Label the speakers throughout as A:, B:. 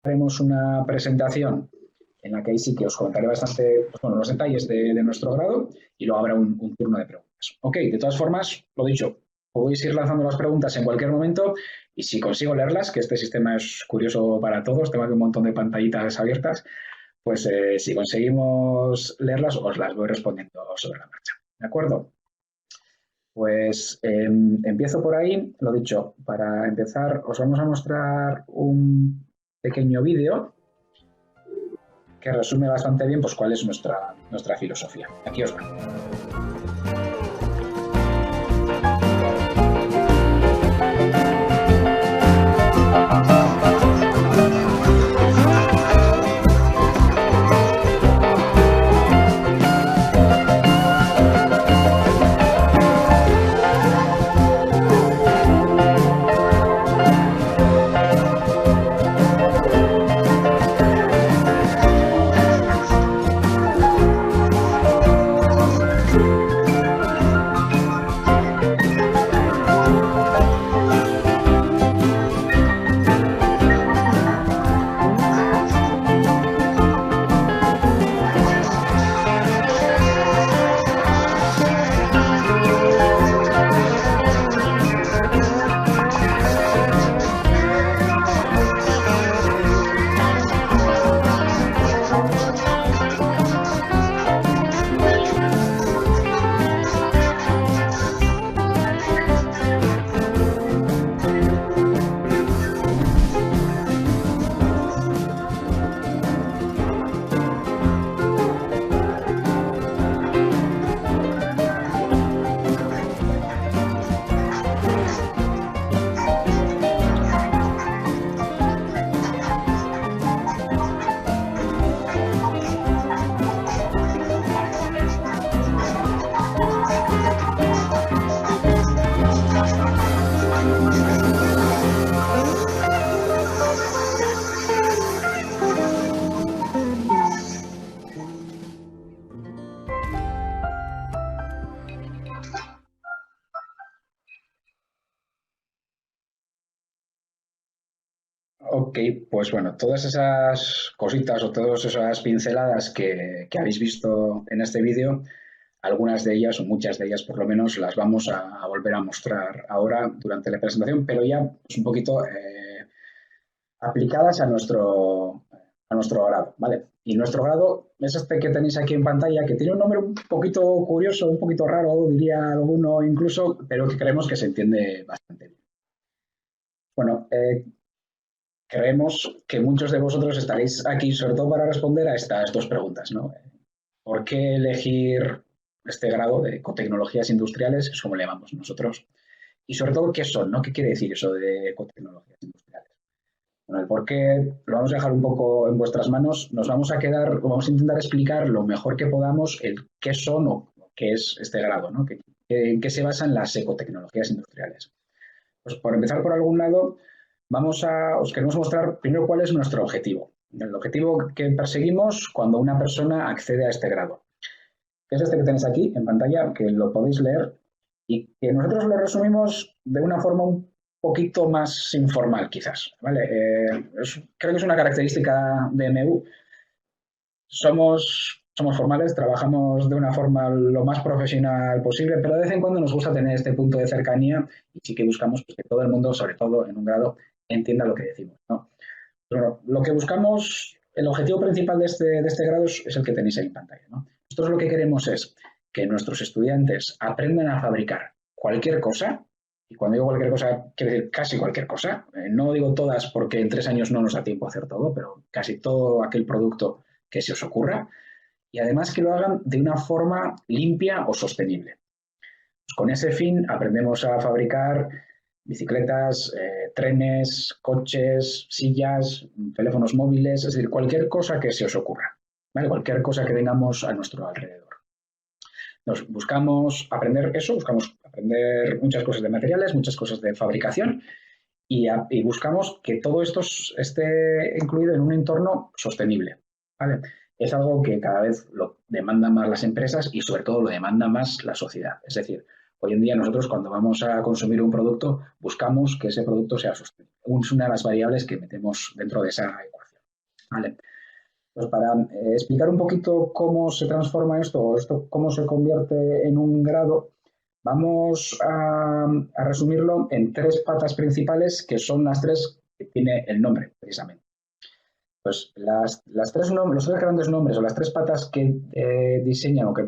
A: haremos una presentación en la que ahí sí que os comentaré bastante pues, bueno, los detalles de nuestro grado y luego habrá un turno de preguntas. Ok, de todas formas, lo dicho, podéis ir lanzando las preguntas en cualquier momento y si consigo leerlas, que este sistema es curioso para todos, tengo aquí un montón de pantallitas abiertas, pues si conseguimos leerlas os las voy respondiendo sobre la marcha. ¿De acuerdo? Pues empiezo por ahí, lo dicho, para empezar os vamos a mostrar un pequeño vídeo que resume bastante bien pues, cuál es nuestra filosofía. Aquí os va. Ok, pues bueno, todas esas cositas o todas esas pinceladas que habéis visto en este vídeo, algunas de ellas o muchas de ellas por lo menos las vamos a volver a mostrar ahora durante la presentación, pero ya pues, un poquito aplicadas a nuestro grado, ¿vale? Y nuestro grado es este que tenéis aquí en pantalla, que tiene un nombre un poquito curioso, un poquito raro, diría alguno incluso, pero que creemos que se entiende bastante bien. Bueno, creemos que muchos de vosotros estaréis aquí sobre todo para responder a estas dos preguntas, ¿no? ¿Por qué elegir este grado de ecotecnologías industriales, es como le llamamos nosotros? Y sobre todo, ¿qué son? ¿No? ¿Qué quiere decir eso de ecotecnologías industriales? Bueno, el por qué lo vamos a dejar un poco en vuestras manos. Nos vamos a intentar explicar lo mejor que podamos el qué son o qué es este grado, ¿no? ¿En qué se basan las ecotecnologías industriales? Pues por empezar por algún lado, os queremos mostrar primero cuál es nuestro objetivo. El objetivo que perseguimos cuando una persona accede a este grado. Es este que tenéis aquí en pantalla, que lo podéis leer y que nosotros lo resumimos de una forma un poquito más informal, quizás. ¿Vale? Creo que es una característica de MU. Somos formales, trabajamos de una forma lo más profesional posible, pero de vez en cuando nos gusta tener este punto de cercanía y sí que buscamos pues, que todo el mundo, sobre todo en un grado, entienda lo que decimos, ¿no? Pero lo que buscamos, el objetivo principal de este grado es el que tenéis ahí en pantalla, ¿no? Nosotros lo que queremos es que nuestros estudiantes aprendan a fabricar cualquier cosa, y cuando digo cualquier cosa, quiero decir casi cualquier cosa. No digo todas porque en 3 años no nos da tiempo a hacer todo, pero casi todo aquel producto que se os ocurra, y además que lo hagan de una forma limpia o sostenible. Pues con ese fin aprendemos a fabricar bicicletas, trenes, coches, sillas, teléfonos móviles, es decir, cualquier cosa que se os ocurra, ¿vale? Cualquier cosa que tengamos a nuestro alrededor. Nos buscamos aprender eso, buscamos aprender muchas cosas de materiales, muchas cosas de fabricación y buscamos que todo esto esté incluido en un entorno sostenible, ¿vale? Es algo que cada vez lo demandan más las empresas y sobre todo lo demanda más la sociedad. Es decir, hoy en día nosotros cuando vamos a consumir un producto buscamos que ese producto sea sostenible. Es una de las variables que metemos dentro de esa ecuación. ¿vale? Pues para explicar un poquito cómo se transforma esto, o esto cómo se convierte en un grado, vamos a resumirlo en tres patas principales, que son las tres que tiene el nombre, precisamente. Pues los tres grandes nombres o las tres patas que diseñan o que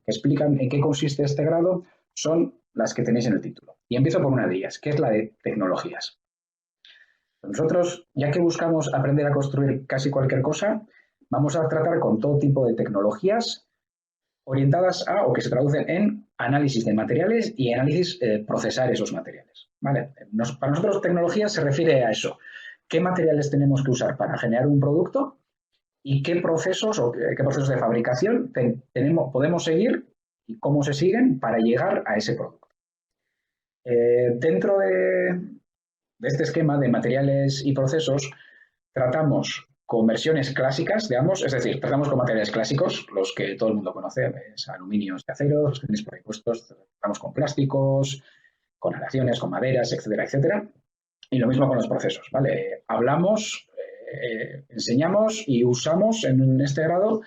A: explican en qué consiste este grado son las que tenéis en el título. Y empiezo por una de ellas, que es la de tecnologías. Nosotros, ya que buscamos aprender a construir casi cualquier cosa, vamos a tratar con todo tipo de tecnologías orientadas a o que se traducen en análisis de materiales y análisis procesar esos materiales. ¿Vale? Para nosotros tecnología se refiere a eso. ¿Qué materiales tenemos que usar para generar un producto y qué procesos o qué procesos de fabricación podemos seguir y cómo se siguen para llegar a ese producto? Dentro de este esquema de materiales y procesos, tratamos con versiones clásicas, digamos, es decir, tratamos con materiales clásicos, los que todo el mundo conoce, es aluminios y aceros, los que tenéis por ahí puestos, tratamos con plásticos, con aleaciones, con maderas, etcétera, etcétera. Y lo mismo con los procesos, ¿vale? Hablamos, enseñamos y usamos en este grado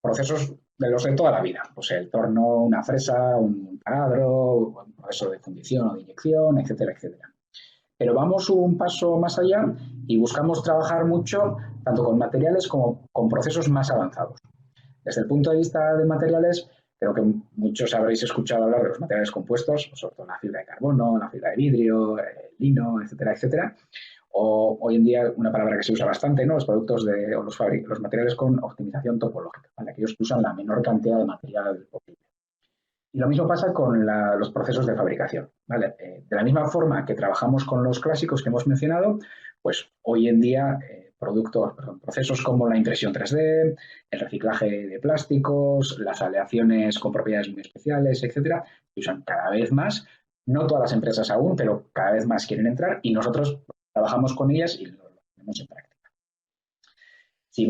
A: procesos de los de toda la vida, pues el torno, una fresa, un taladro, un proceso de fundición o de inyección, etcétera, etcétera. Pero vamos un paso más allá y buscamos trabajar mucho tanto con materiales como con procesos más avanzados. Desde el punto de vista de materiales, creo que muchos habréis escuchado hablar de los materiales compuestos, sobre todo la fibra de carbono, la fibra de vidrio, el lino, etcétera, etcétera. O hoy en día una palabra que se usa bastante, ¿no? Los productos o los materiales con optimización topológica, ¿vale? Aquellos que usan la menor cantidad de material posible. Y lo mismo pasa con los procesos de fabricación, ¿vale? De la misma forma que trabajamos con los clásicos que hemos mencionado, pues hoy en día procesos como la impresión 3D, el reciclaje de plásticos, las aleaciones con propiedades muy especiales, etcétera, se usan cada vez más. No todas las empresas aún, pero cada vez más quieren entrar y nosotros trabajamos con ellas y lo ponemos en práctica. Si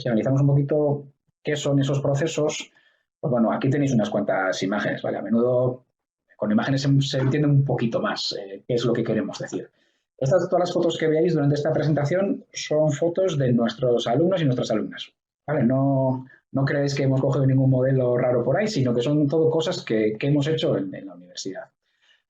A: analizamos un poquito qué son esos procesos, pues bueno, aquí tenéis unas cuantas imágenes, ¿vale? A menudo con imágenes se entiende un poquito más qué es lo que queremos decir. Todas las fotos que veáis durante esta presentación son fotos de nuestros alumnos y nuestras alumnas, ¿vale? No creáis que hemos cogido ningún modelo raro por ahí, sino que son todo cosas que hemos hecho en la universidad.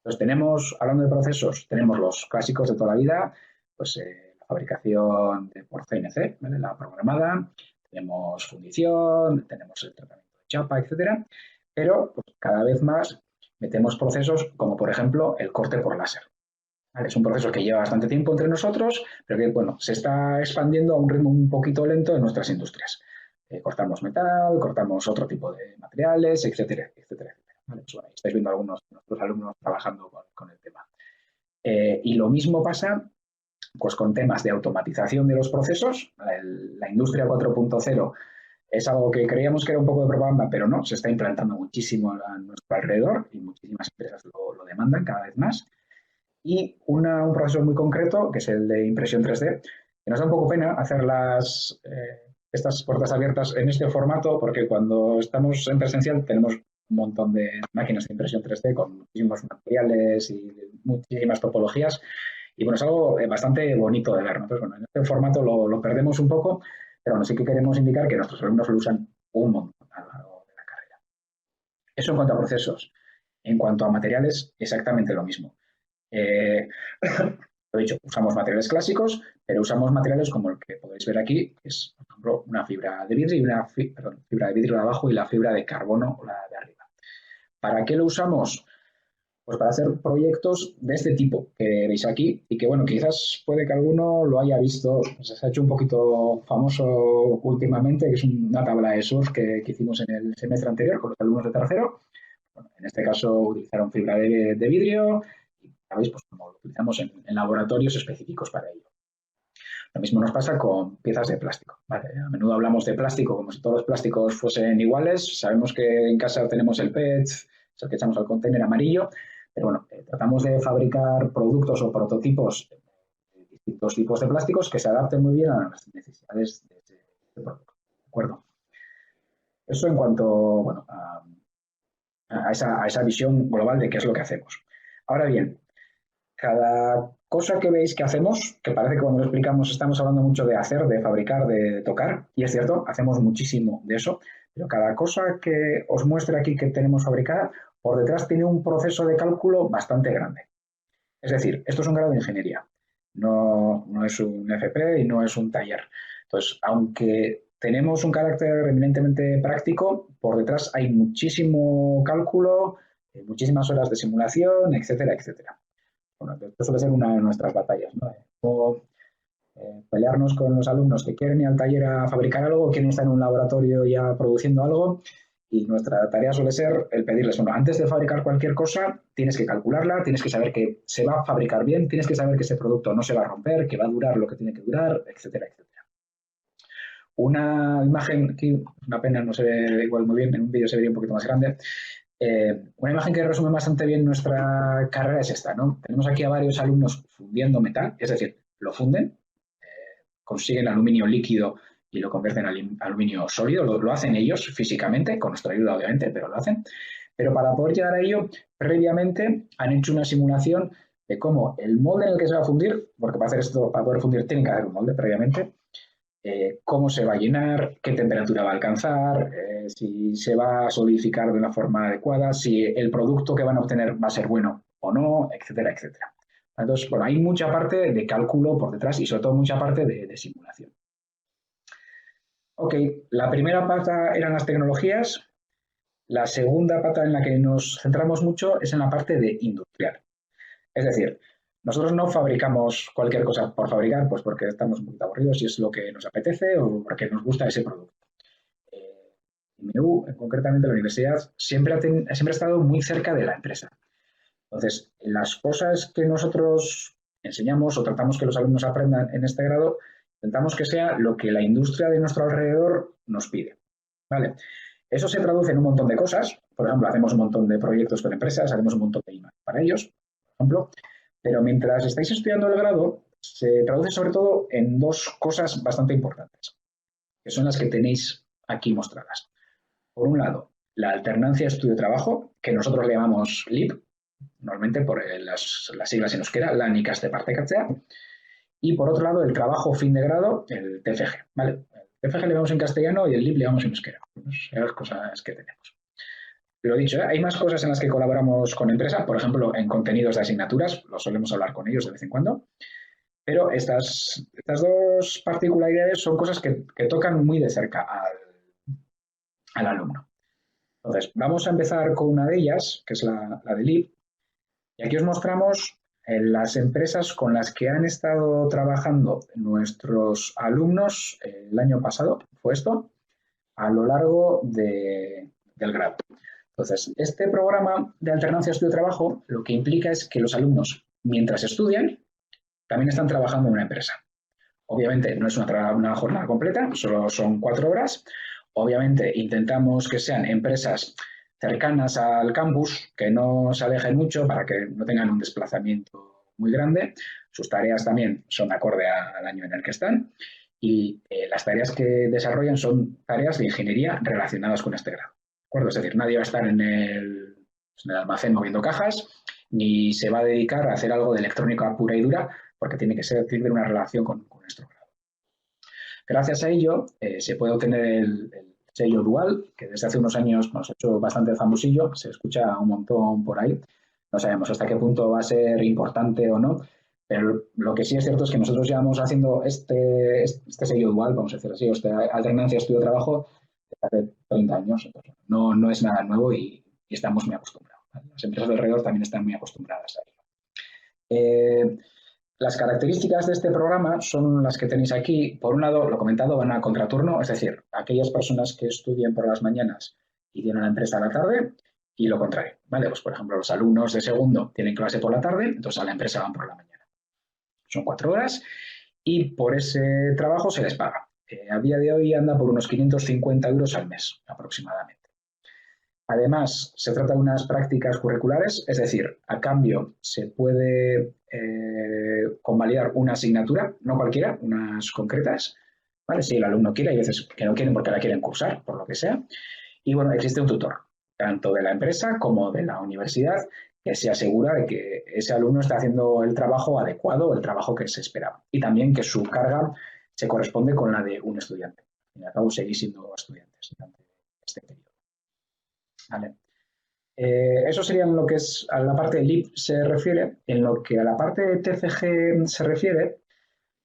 A: Entonces hablando de procesos, tenemos los clásicos de toda la vida, pues la fabricación por CNC, ¿vale? La programada, tenemos fundición, tenemos el tratamiento de chapa, etcétera, pero pues, cada vez más metemos procesos como, por ejemplo, el corte por láser. ¿Vale? Es un proceso que lleva bastante tiempo entre nosotros, pero que, bueno, se está expandiendo a un ritmo un poquito lento en nuestras industrias. Cortamos metal, cortamos otro tipo de materiales, etcétera, etcétera, etcétera. ¿Vale? Pues, bueno, estáis viendo algunos de nuestros alumnos trabajando con el tema. Y lo mismo pasa pues, con temas de automatización de los procesos. La industria 4.0 es algo que creíamos que era un poco de propaganda, pero no, se está implantando muchísimo a nuestro alrededor y muchísimas empresas lo demandan cada vez más. Y un proceso muy concreto, que es el de impresión 3D, que nos da un poco pena hacer estas puertas abiertas en este formato, porque cuando estamos en presencial tenemos un montón de máquinas de impresión 3D con muchísimos materiales y muchísimas topologías. Y bueno, es algo bastante bonito de ver, ¿no? Entonces, bueno, en este formato lo perdemos un poco, pero bueno, sí que queremos indicar que nuestros alumnos lo usan un montón a lo largo de la carrera. Eso en cuanto a procesos. En cuanto a materiales, exactamente lo mismo. Lo he dicho, usamos materiales clásicos, pero usamos materiales como el que podéis ver aquí, que es, por ejemplo, una fibra de vidrio y fibra de vidrio de abajo y la fibra de carbono, la de arriba. ¿Para qué lo usamos? Pues para hacer proyectos de este tipo que veis aquí y que, bueno, quizás puede que alguno lo haya visto, se ha hecho un poquito famoso últimamente, que es una tabla de surf que hicimos en el semestre anterior con los alumnos de tercero. Bueno, en este caso utilizaron fibra de vidrio y, ¿sabéis? Pues como lo utilizamos en laboratorios específicos para ello. Lo mismo nos pasa con piezas de plástico. ¿Vale? A menudo hablamos de plástico como si todos los plásticos fuesen iguales. Sabemos que en casa tenemos el PET, es el que echamos al contenedor amarillo, pero bueno, tratamos de fabricar productos o prototipos de distintos tipos de plásticos que se adapten muy bien a las necesidades de este producto. ¿De acuerdo? Eso en cuanto, bueno, a esa visión global de qué es lo que hacemos. Ahora bien, cada cosa que veis que hacemos, que parece que cuando lo explicamos estamos hablando mucho de hacer, de fabricar, de tocar, y es cierto, hacemos muchísimo de eso, pero cada cosa que os muestre aquí que tenemos fabricada, por detrás tiene un proceso de cálculo bastante grande. Es decir, esto es un grado de ingeniería, no es un FP y no es un taller. Entonces, aunque tenemos un carácter eminentemente práctico, por detrás hay muchísimo cálculo, muchísimas horas de simulación, etcétera, etcétera. Bueno, esto suele ser una de nuestras batallas, ¿no? Pelearnos con los alumnos que quieren ir al taller a fabricar algo, quieren estar en un laboratorio ya produciendo algo, y nuestra tarea suele ser el pedirles, bueno, antes de fabricar cualquier cosa, tienes que calcularla, tienes que saber que se va a fabricar bien, tienes que saber que ese producto no se va a romper, que va a durar lo que tiene que durar, etcétera, etcétera. Una imagen, aquí una pena, no se ve igual muy bien, en un vídeo se vería un poquito más grande. Una imagen que resume bastante bien nuestra carrera es esta, ¿no? Tenemos aquí a varios alumnos fundiendo metal, es decir, lo funden, consiguen aluminio líquido y lo convierten en aluminio sólido, lo hacen ellos físicamente, con nuestra ayuda obviamente, pero lo hacen. Pero para poder llegar a ello, previamente han hecho una simulación de cómo el molde en el que se va a fundir, porque para hacer esto, para poder fundir, tienen que hacer un molde previamente, cómo se va a llenar, qué temperatura va a alcanzar, si se va a solidificar de una forma adecuada, si el producto que van a obtener va a ser bueno o no, etcétera, etcétera. Entonces, bueno, hay mucha parte de cálculo por detrás y sobre todo mucha parte de simulación. Ok, la primera pata eran las tecnologías. La segunda pata en la que nos centramos mucho es en la parte de industrial. Es decir, nosotros no fabricamos cualquier cosa por fabricar, pues porque estamos un poquito aburridos y es lo que nos apetece o porque nos gusta ese producto. IMEU, concretamente la universidad, siempre ha estado muy cerca de la empresa. Entonces, las cosas que nosotros enseñamos o tratamos que los alumnos aprendan en este grado, intentamos que sea lo que la industria de nuestro alrededor nos pide. ¿Vale? Eso se traduce en un montón de cosas. Por ejemplo, hacemos un montón de proyectos con empresas, hacemos un montón de imágenes para ellos, por ejemplo. Pero mientras estáis estudiando el grado, se traduce sobre todo en dos cosas bastante importantes, que son las que tenéis aquí mostradas. Por un lado, la alternancia estudio-trabajo, que nosotros le llamamos LIP, normalmente por las siglas en euskera, lan ikaste partekatzea, y por otro lado, el trabajo fin de grado, el TFG. ¿Vale? El TFG le llamamos en castellano y el LIP le llamamos en euskera. Pues, las cosas que tenemos. Lo dicho, hay más cosas en las que colaboramos con empresas, por ejemplo, en contenidos de asignaturas, lo solemos hablar con ellos de vez en cuando, pero estas dos particularidades son cosas que tocan muy de cerca al alumno. Entonces, vamos a empezar con una de ellas, que es la de LIP, y aquí os mostramos las empresas con las que han estado trabajando nuestros alumnos el año pasado, fue esto, a lo largo del grado. Entonces, este programa de alternancia estudio-trabajo lo que implica es que los alumnos, mientras estudian, también están trabajando en una empresa. Obviamente no es una jornada completa, solo son 4 horas. Obviamente intentamos que sean empresas cercanas al campus, que no se alejen mucho para que no tengan un desplazamiento muy grande. Sus tareas también son acorde al año en el que están. Y las tareas que desarrollan son tareas de ingeniería relacionadas con este grado. ¿De acuerdo? Es decir, nadie va a estar en el almacén moviendo cajas, ni se va a dedicar a hacer algo de electrónica pura y dura, porque tiene que tener una relación con nuestro grado. Gracias a ello, se puede obtener el sello dual, que desde hace unos años nos ha hecho bastante famosillo, se escucha un montón por ahí. No sabemos hasta qué punto va a ser importante o no, pero lo que sí es cierto es que nosotros llevamos haciendo este sello dual, vamos a decir así, esta alternancia estudio-trabajo desde hace 30 años. Entonces, no es nada nuevo y estamos muy acostumbrados. Las empresas de alrededor también están muy acostumbradas a ello. Las características de este programa son las que tenéis aquí. Por un lado, lo comentado, van a contraturno, es decir, aquellas personas que estudien por las mañanas y tienen a la empresa a la tarde, y lo contrario, ¿vale? Pues, por ejemplo, los alumnos de segundo tienen clase por la tarde, entonces a la empresa van por la mañana. Son 4 horas y por ese trabajo se les paga. A día de hoy anda por unos 550 euros al mes, aproximadamente. Además, se trata de unas prácticas curriculares, es decir, a cambio se puede convalidar una asignatura, no cualquiera, unas concretas, ¿vale? Si el alumno quiere, hay veces que no quieren porque la quieren cursar, por lo que sea. Y bueno, existe un tutor, tanto de la empresa como de la universidad, que se asegura de que ese alumno está haciendo el trabajo adecuado, el trabajo que se esperaba. Y también que su carga se corresponde con la de un estudiante. Al fin y al cabo, seguís siendo estudiantes durante este periodo. ¿Vale? Eso sería en lo que es a la parte de LIP se refiere. En lo que a la parte de TCG se refiere,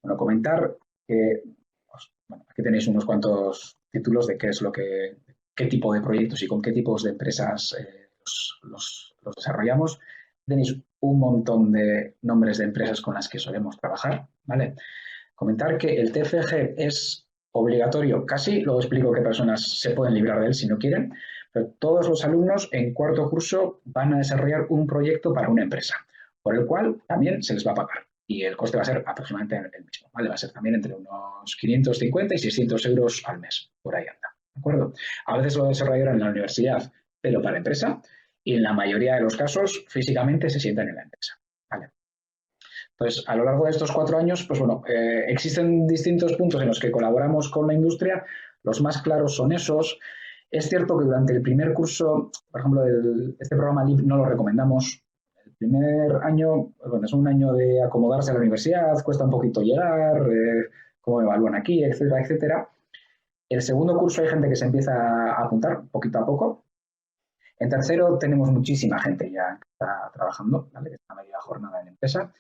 A: bueno, comentar que pues, bueno, aquí tenéis unos cuantos títulos de qué es lo que, qué tipo de proyectos y con qué tipos de empresas los desarrollamos. Tenéis un montón de nombres de empresas con las que solemos trabajar, ¿vale? Comentar que el TFG es obligatorio casi, luego explico qué personas se pueden librar de él si no quieren, pero todos los alumnos en cuarto curso van a desarrollar un proyecto para una empresa, por el cual también se les va a pagar. Y el coste va a ser aproximadamente el mismo, ¿vale? Va a ser también entre unos 550 y 600 euros al mes, por ahí anda, ¿de acuerdo? A veces lo desarrollarán en la universidad, pero para empresa, y en la mayoría de los casos físicamente se sientan en la empresa, ¿vale? Entonces, a lo largo de estos 4 años, pues bueno, existen distintos puntos en los que colaboramos con la industria. Los más claros son esos. Es cierto que durante el primer curso, por ejemplo, este programa LIP no lo recomendamos. El primer año, bueno, es un año de acomodarse a la universidad, cuesta un poquito llegar, cómo evalúan aquí, etcétera, etcétera. El segundo curso hay gente que se empieza a apuntar poquito a poco. En tercero tenemos muchísima gente ya que está trabajando, ¿vale? Que está a media jornada en empresa.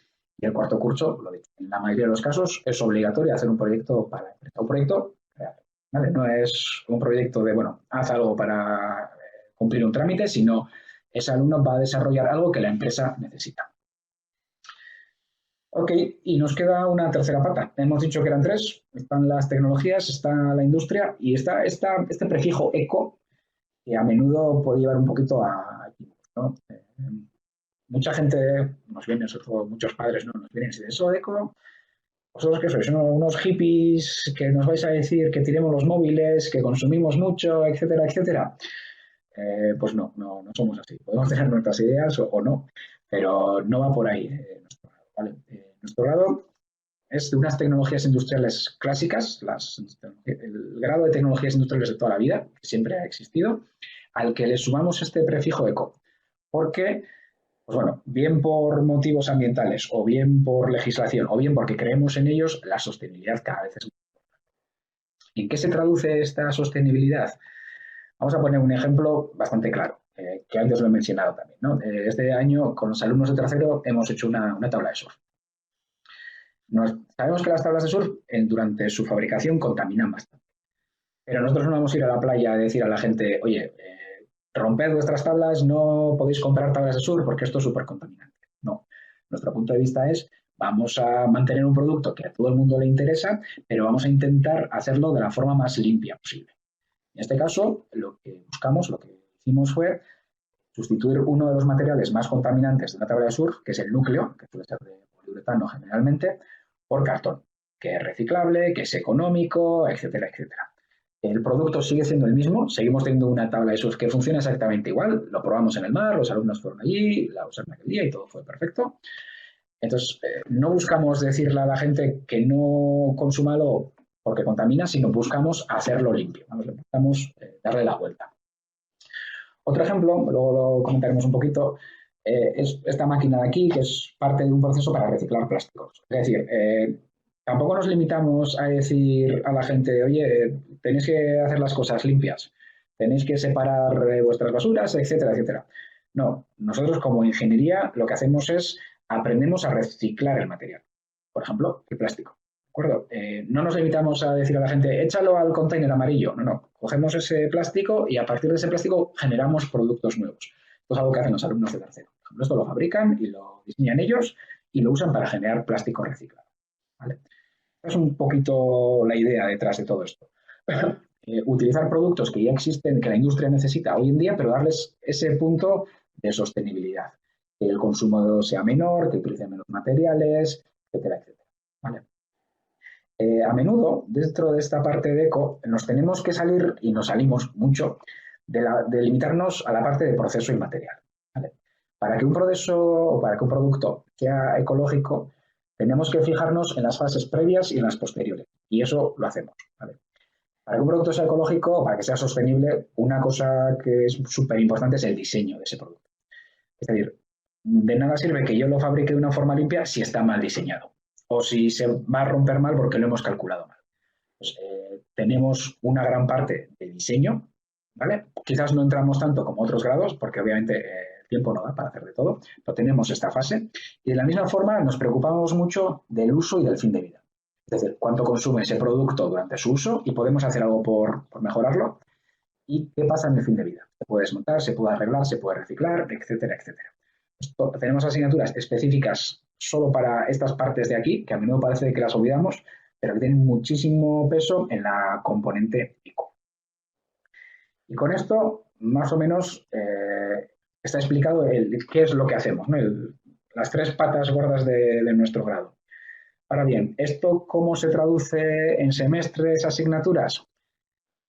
A: Y el cuarto curso, lo dicho, en la mayoría de los casos es obligatorio hacer un proyecto para la empresa, un proyecto real, ¿vale? No es un proyecto de, bueno, haz algo para cumplir un trámite, sino ese alumno va a desarrollar algo que la empresa necesita. Ok, y nos queda una tercera pata. Hemos dicho que eran 3, están las tecnologías, está la industria y está este prefijo eco, que a menudo puede llevar un poquito a equívocos, ¿no? Mucha gente nos viene, sobre todo muchos padres, ¿no? Nos vienen y dicen, eso eco, vosotros qué sois, unos hippies que nos vais a decir que tiremos los móviles, que consumimos mucho, etcétera, etcétera. Pues no somos así. Podemos tener nuestras ideas o no, pero no va por ahí nuestro grado, ¿vale? Nuestro grado es de unas tecnologías industriales clásicas, el grado de tecnologías industriales de toda la vida, que siempre ha existido, al que le sumamos este prefijo eco, porque pues bueno, bien por motivos ambientales o bien por legislación o bien porque creemos en ellos, la sostenibilidad cada vez es más importante. ¿En qué se traduce esta sostenibilidad? Vamos a poner un ejemplo bastante claro, que antes lo he mencionado también, ¿no? Este año, con los alumnos de tercero, hemos hecho una tabla de surf. Sabemos que las tablas de surf, durante su fabricación, contaminan bastante. Pero nosotros no vamos a ir a la playa a decir a la gente, oye, romped vuestras tablas, no podéis comprar tablas de surf porque esto es súper contaminante. No, nuestro punto de vista es, vamos a mantener un producto que a todo el mundo le interesa, pero vamos a intentar hacerlo de la forma más limpia posible. En este caso, lo que buscamos, lo que hicimos fue sustituir uno de los materiales más contaminantes de una tabla de surf, que es el núcleo, que suele ser de poliuretano generalmente, por cartón, que es reciclable, que es económico, etcétera, etcétera. El producto sigue siendo el mismo, seguimos teniendo una tabla de surf que funciona exactamente igual, lo probamos en el mar, los alumnos fueron allí, la usaron aquel día y todo fue perfecto. Entonces, no buscamos decirle a la gente que no consuma algo porque contamina, sino buscamos hacerlo limpio, buscamos darle la vuelta. Otro ejemplo, luego lo comentaremos un poquito, es esta máquina de aquí, que es parte de un proceso para reciclar plásticos. Es decir, tampoco nos limitamos a decir a la gente, oye, tenéis que hacer las cosas limpias, tenéis que separar vuestras basuras, etcétera, etcétera. No, nosotros como ingeniería lo que hacemos es aprendemos a reciclar el material. Por ejemplo, el plástico. ¿De acuerdo? No nos limitamos a decir a la gente, échalo al container amarillo. No. Cogemos ese plástico y a partir de ese plástico generamos productos nuevos. Esto es algo que hacen los alumnos de tercero. Por ejemplo, esto lo fabrican y lo diseñan ellos y lo usan para generar plástico reciclado. ¿Vale? Es un poquito la idea detrás de todo esto. Utilizar productos que ya existen, que la industria necesita hoy en día, pero darles ese punto de sostenibilidad. Que el consumo sea menor, que utilicen menos materiales, etcétera, etcétera. ¿Vale? A menudo, dentro de esta parte de eco, nos tenemos que salir, y nos salimos mucho, de limitarnos a la parte de proceso y material. ¿Vale? Para que un proceso o para que un producto sea ecológico, tenemos que fijarnos en las fases previas y en las posteriores. Y eso lo hacemos. ¿Vale? Para que un producto sea ecológico o para que sea sostenible, una cosa que es súper importante es el diseño de ese producto. Es decir, de nada sirve que yo lo fabrique de una forma limpia si está mal diseñado o si se va a romper mal porque lo hemos calculado mal. Pues, tenemos una gran parte de diseño, ¿vale? Quizás no entramos tanto como otros grados porque obviamente el tiempo no da para hacer de todo, pero tenemos esta fase y de la misma forma nos preocupamos mucho del uso y del fin de vida. Es decir, cuánto consume ese producto durante su uso y podemos hacer algo por mejorarlo. ¿Y qué pasa en el fin de vida? Se puede desmontar, se puede arreglar, se puede reciclar, etcétera, etcétera. Tenemos asignaturas específicas solo para estas partes de aquí, que a menudo parece que las olvidamos, pero que tienen muchísimo peso en la componente eco. Y con esto, más o menos, está explicado qué es lo que hacemos, ¿no? Las tres patas gordas de nuestro grado. Ahora bien, ¿esto cómo se traduce en semestres, asignaturas?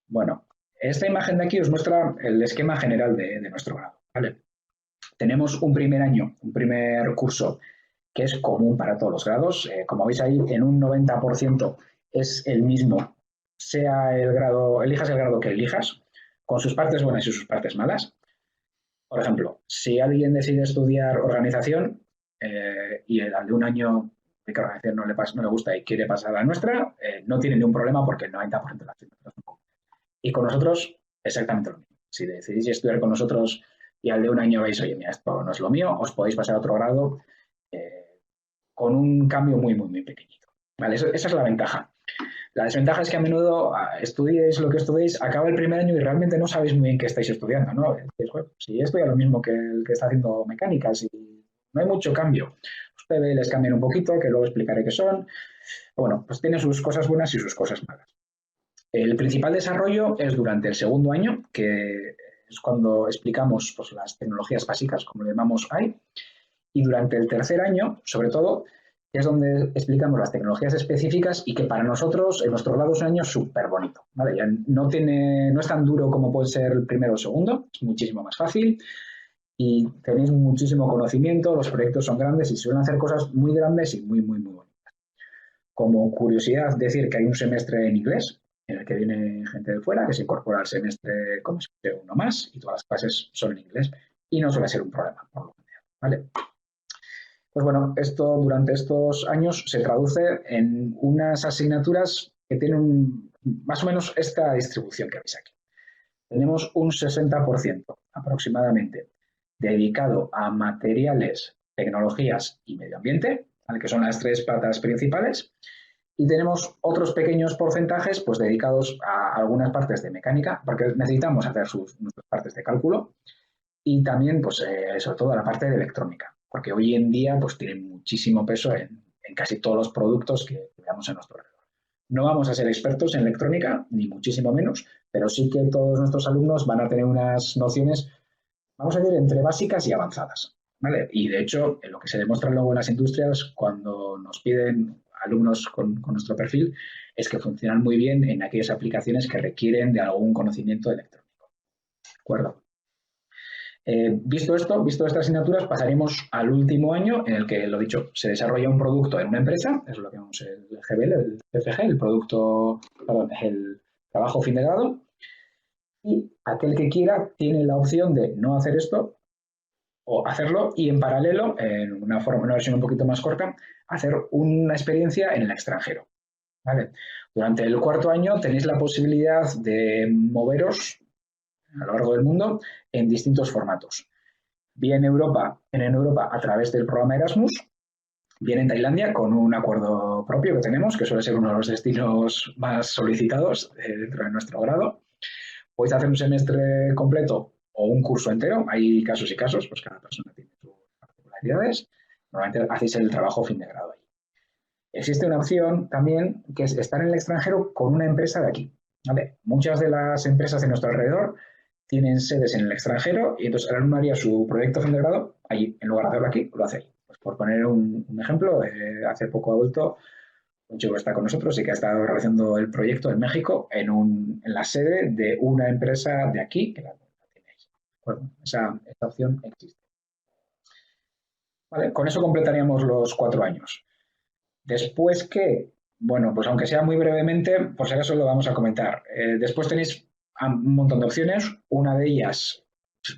A: Bueno, esta imagen de aquí os muestra el esquema general de nuestro grado, ¿vale? Tenemos un primer año, un primer curso que es común para todos los grados. Como veis ahí, en un 90% es el mismo, sea el grado, elijas el grado que elijas, con sus partes buenas y sus partes malas. Por ejemplo, si alguien decide estudiar organización y al de un año de que organización no le gusta y quiere pasar a la nuestra, no tiene ningún problema porque el 90% de las asignaturas son comunes. Y con nosotros, exactamente lo mismo. Si decidís estudiar con nosotros y al de un año veis, oye, mira, esto no es lo mío, os podéis pasar a otro grado con un cambio muy, muy, muy pequeñito. ¿Vale? Esa es la ventaja. La desventaja es que a menudo estudiéis lo que estudiéis, acaba el primer año y realmente no sabéis muy bien qué estáis estudiando, ¿no? Si estudia lo mismo que el que está haciendo mecánicas y no hay mucho cambio. Usted ve, les cambian un poquito, que luego explicaré qué son. Bueno, pues tiene sus cosas buenas y sus cosas malas. El principal desarrollo es durante el segundo año, que es cuando explicamos pues, las tecnologías básicas, como le llamamos ahí, y durante el tercer año, sobre todo, es donde explicamos las tecnologías específicas y que para nosotros, en nuestro grado, es un año súper bonito. ¿Vale? Ya no es tan duro como puede ser el primero o el segundo, es muchísimo más fácil y tenéis muchísimo conocimiento, los proyectos son grandes y se suelen hacer cosas muy grandes y muy, muy, muy bonitas. Como curiosidad, decir que hay un semestre en inglés, en el que viene gente de fuera, que se incorpora al semestre como si fuera uno más y todas las clases son en inglés y no suele ser un problema, por lo general, ¿vale? Pues bueno, esto durante estos años se traduce en unas asignaturas que tienen más o menos esta distribución que veis aquí. Tenemos un 60% aproximadamente dedicado a materiales, tecnologías y medio ambiente, que son las tres patas principales, y tenemos otros pequeños porcentajes pues, dedicados a algunas partes de mecánica, porque necesitamos hacer nuestras partes de cálculo, y también, pues, sobre todo, la parte de electrónica, porque hoy en día pues, tiene muchísimo peso en casi todos los productos que veamos en nuestro alrededor. No vamos a ser expertos en electrónica, ni muchísimo menos, pero sí que todos nuestros alumnos van a tener unas nociones, vamos a decir, entre básicas y avanzadas. ¿Vale? Y de hecho, en lo que se demuestra luego en las industrias, cuando nos piden alumnos con nuestro perfil, es que funcionan muy bien en aquellas aplicaciones que requieren de algún conocimiento electrónico. ¿De acuerdo? Visto estas asignaturas, pasaremos al último año en el que, lo dicho, se desarrolla un producto en una empresa, es lo que llamamos el GBL, el CFG, el trabajo fin de grado, y aquel que quiera tiene la opción de no hacer esto o hacerlo y en paralelo, en una versión un poquito más corta, hacer una experiencia en el extranjero. ¿Vale? Durante el cuarto año tenéis la posibilidad de moveros a lo largo del mundo en distintos formatos. Bien en Europa a través del programa Erasmus, bien en Tailandia con un acuerdo propio que tenemos, que suele ser uno de los destinos más solicitados dentro de nuestro grado. Podéis hacer un semestre completo o un curso entero, hay casos y casos, pues cada persona tiene sus particularidades. Normalmente hacéis el trabajo fin de grado ahí. Existe una opción también que es estar en el extranjero con una empresa de aquí. ¿Vale? Muchas de las empresas de nuestro alrededor tienen sedes en el extranjero y entonces el alumno haría su proyecto fin de grado allí, en lugar de hacerlo aquí, lo hace ahí. Pues por poner un ejemplo, hace poco ha vuelto un chico que está con nosotros y que ha estado realizando el proyecto en México en la sede de una empresa de aquí que la tiene ahí. Bueno, esa opción existe. ¿Vale? Con eso completaríamos los 4 años. Después que, bueno, pues aunque sea muy brevemente, por si acaso lo vamos a comentar. Después tenéis un montón de opciones. Una de ellas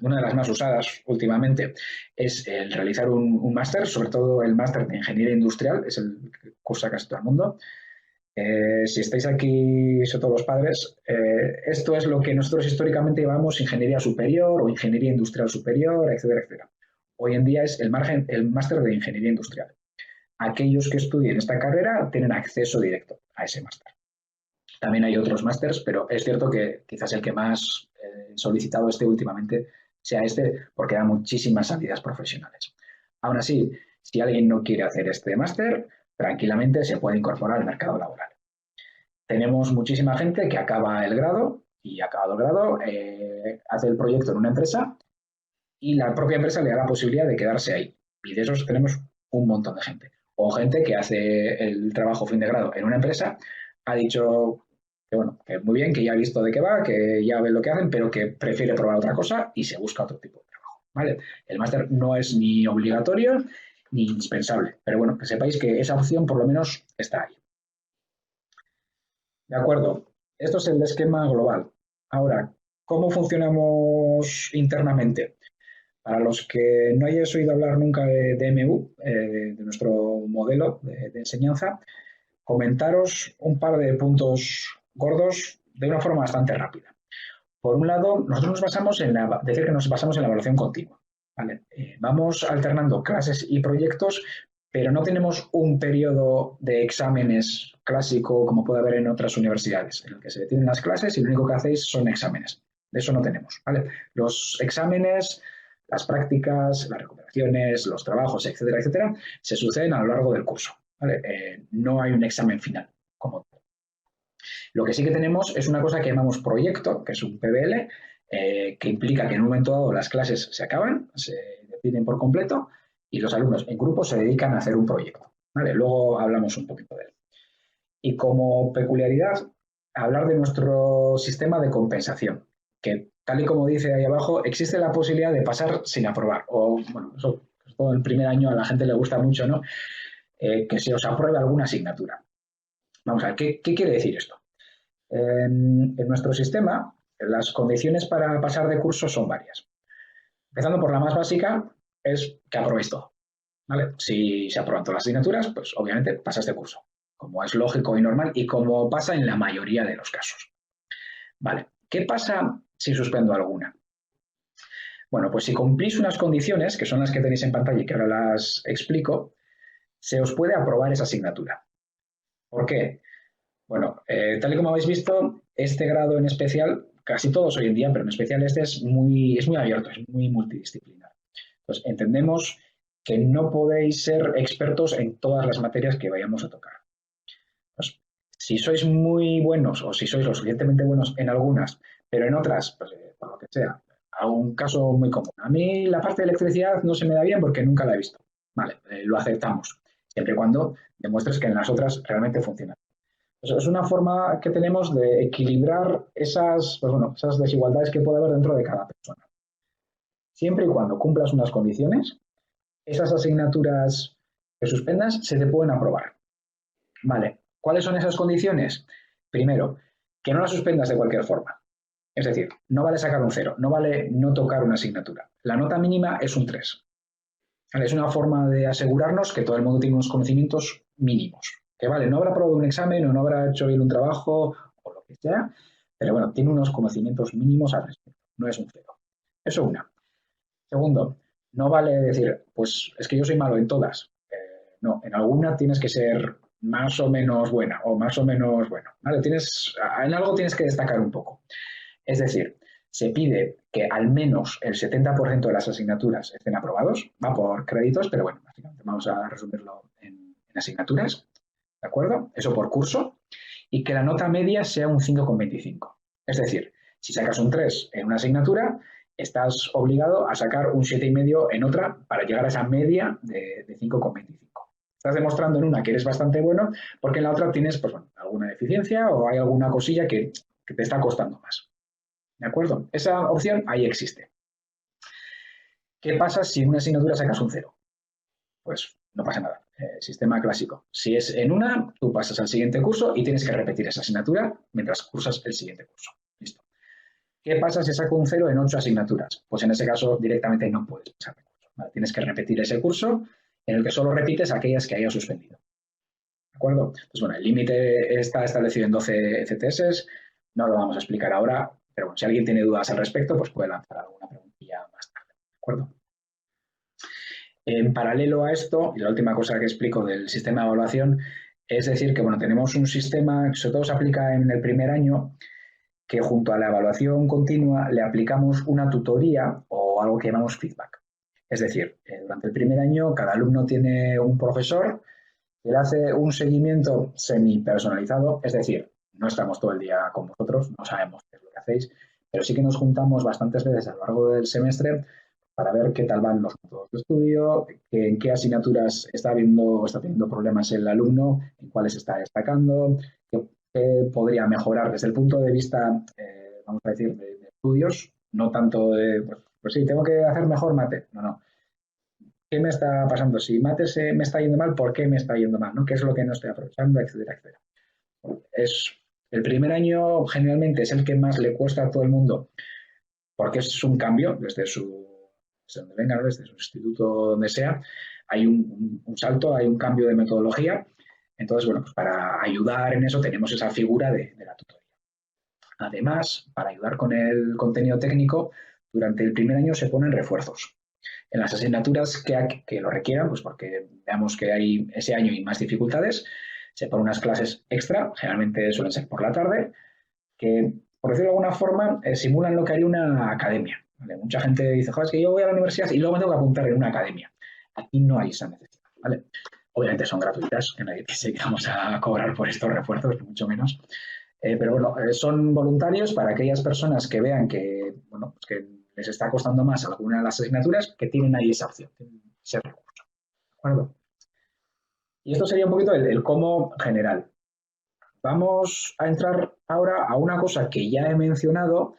A: una de las más usadas últimamente es el realizar un máster, sobre todo el máster de Ingeniería Industrial, es el que cursa casi todo el mundo. Si estáis aquí, sobre todo los padres, esto es lo que nosotros históricamente llamamos Ingeniería Superior o Ingeniería Industrial Superior, etcétera, etcétera. Hoy en día es el máster de Ingeniería Industrial. Aquellos que estudien esta carrera tienen acceso directo a ese máster. También hay otros másters, pero es cierto que quizás el que más solicitado esté últimamente sea este, porque da muchísimas salidas profesionales. Aún así, si alguien no quiere hacer este máster, tranquilamente se puede incorporar al mercado laboral. Tenemos muchísima gente que acaba el grado y acabado el grado hace el proyecto en una empresa y la propia empresa le da la posibilidad de quedarse ahí. Y de esos tenemos un montón de gente. O gente que hace el trabajo fin de grado en una empresa, ha dicho que bueno, que muy bien, que ya ha visto de qué va, que ya ve lo que hacen, pero que prefiere probar otra cosa y se busca otro tipo de trabajo. ¿Vale? El máster no es ni obligatorio ni indispensable, pero bueno, que sepáis que esa opción por lo menos está ahí. De acuerdo, esto es el esquema global. Ahora, ¿cómo funcionamos internamente? Para los que no hayáis oído hablar nunca de DMU, de nuestro modelo de enseñanza, comentaros un par de puntos gordos de una forma bastante rápida. Por un lado, nosotros nos basamos en decir que nos basamos en la evaluación continua. ¿Vale? Vamos alternando clases y proyectos, pero no tenemos un periodo de exámenes clásico como puede haber en otras universidades, en el que se detienen las clases y lo único que hacéis son exámenes. De eso no tenemos. ¿Vale? Los exámenes, las prácticas, las recuperaciones, los trabajos, etcétera, etcétera, se suceden a lo largo del curso. ¿Vale? No hay un examen final como tal. Lo que sí que tenemos es una cosa que llamamos proyecto, que es un PBL, que implica que en un momento dado las clases se acaban, se definen por completo y los alumnos en grupo se dedican a hacer un proyecto. ¿Vale? Luego hablamos un poquito de él. Y como peculiaridad, hablar de nuestro sistema de compensación, que tal y como dice ahí abajo, existe la posibilidad de pasar sin aprobar. O, bueno, eso todo el primer año a la gente le gusta mucho, ¿no? Que se os apruebe alguna asignatura. Vamos a ver, ¿qué quiere decir esto? En nuestro sistema, las condiciones para pasar de curso son varias. Empezando por la más básica, es que aprobéis todo. ¿Vale? Si se aprueban todas las asignaturas, pues obviamente pasas de curso, como es lógico y normal y como pasa en la mayoría de los casos. Vale, ¿qué pasa si suspendo alguna? Bueno, pues si cumplís unas condiciones, que son las que tenéis en pantalla y que ahora las explico, se os puede aprobar esa asignatura. ¿Por qué? Bueno, tal y como habéis visto, este grado en especial, casi todos hoy en día, pero en especial este es muy abierto, es muy multidisciplinar. Entonces, entendemos que no podéis ser expertos en todas las materias que vayamos a tocar. Pues, si sois muy buenos o si sois lo suficientemente buenos en algunas, pero en otras, pues, por lo que sea, a un caso muy común. A mí la parte de electricidad no se me da bien porque nunca la he visto. Vale, lo aceptamos, siempre y cuando demuestres que en las otras realmente funciona. Es una forma que tenemos de equilibrar esas, pues bueno, esas desigualdades que puede haber dentro de cada persona. Siempre y cuando cumplas unas condiciones, esas asignaturas que suspendas se te pueden aprobar. Vale, ¿cuáles son esas condiciones? Primero, que no las suspendas de cualquier forma. Es decir, no vale sacar un 0, no vale no tocar una asignatura. La nota mínima es un 3. ¿Vale? Es una forma de asegurarnos que todo el mundo tiene unos conocimientos mínimos. Que vale, no habrá probado un examen o no habrá hecho bien un trabajo o lo que sea, pero bueno, tiene unos conocimientos mínimos al respecto. No es un 0. Eso una. Segundo, no vale decir, pues es que yo soy malo en todas. No, en alguna tienes que ser más o menos buena o más o menos bueno. ¿Vale? En algo tienes que destacar un poco. Es decir, se pide que al menos el 70% de las asignaturas estén aprobados. Va por créditos, pero bueno, básicamente vamos a resumirlo en asignaturas. ¿De acuerdo? Eso por curso. Y que la nota media sea un 5,25. Es decir, si sacas un 3 en una asignatura, estás obligado a sacar un 7,5 en otra para llegar a esa media de 5,25. Estás demostrando en una que eres bastante bueno porque en la otra tienes pues, bueno, alguna deficiencia o hay alguna cosilla que te está costando más. ¿De acuerdo? Esa opción ahí existe. ¿Qué pasa si en una asignatura sacas un 0? Pues no pasa nada. Sistema clásico. Si es en una, tú pasas al siguiente curso y tienes que repetir esa asignatura mientras cursas el siguiente curso. Listo. ¿Qué pasa si saco un 0 en 8 asignaturas? Pues en ese caso directamente no puedes pasar de curso, ¿vale? Tienes que repetir ese curso en el que solo repites aquellas que hayas suspendido. ¿De acuerdo? Pues bueno, el límite está establecido en 12 ECTS, no lo vamos a explicar ahora, pero bueno, si alguien tiene dudas al respecto, pues puede lanzar alguna preguntilla más tarde. ¿De acuerdo? En paralelo a esto, y la última cosa que explico del sistema de evaluación, es decir que bueno, tenemos un sistema que sobre todo se aplica en el primer año, que junto a la evaluación continua le aplicamos una tutoría o algo que llamamos feedback. Es decir, durante el primer año cada alumno tiene un profesor que le hace un seguimiento semi-personalizado, es decir, no estamos todo el día con vosotros, no sabemos qué es lo que hacéis, pero sí que nos juntamos bastantes veces a lo largo del semestre para ver qué tal van los métodos de estudio, en qué asignaturas está teniendo problemas el alumno, en cuáles está destacando, qué podría mejorar desde el punto de vista, vamos a decir, de estudios, no tanto de, pues sí, tengo que hacer mejor mate, no. ¿Qué me está pasando? Si mate me está yendo mal, ¿por qué me está yendo mal? ¿No? ¿Qué es lo que no estoy aprovechando? Etcétera, etcétera. El primer año generalmente es el que más le cuesta a todo el mundo porque es un cambio desde donde venga, ¿no? Desde su instituto, donde sea, hay un salto, hay un cambio de metodología. Entonces, bueno, pues para ayudar en eso tenemos esa figura de la tutoría. Además, para ayudar con el contenido técnico, durante el primer año se ponen refuerzos. En las asignaturas que lo requieran, pues porque veamos que ese año hay más dificultades, se ponen unas clases extra, generalmente suelen ser por la tarde, que, por decirlo de alguna forma, simulan lo que haría una academia. ¿Vale? Mucha gente dice, joder, es que yo voy a la universidad y luego me tengo que apuntar en una academia. Aquí no hay esa necesidad. ¿Vale? Obviamente son gratuitas, que nadie piense que vamos a cobrar por estos refuerzos, mucho menos. Pero bueno, son voluntarios para aquellas personas que vean que, bueno, pues que les está costando más alguna de las asignaturas, que tienen ahí esa opción, ese recurso. ¿De acuerdo? Y esto sería un poquito el cómo general. Vamos a entrar ahora a una cosa que ya he mencionado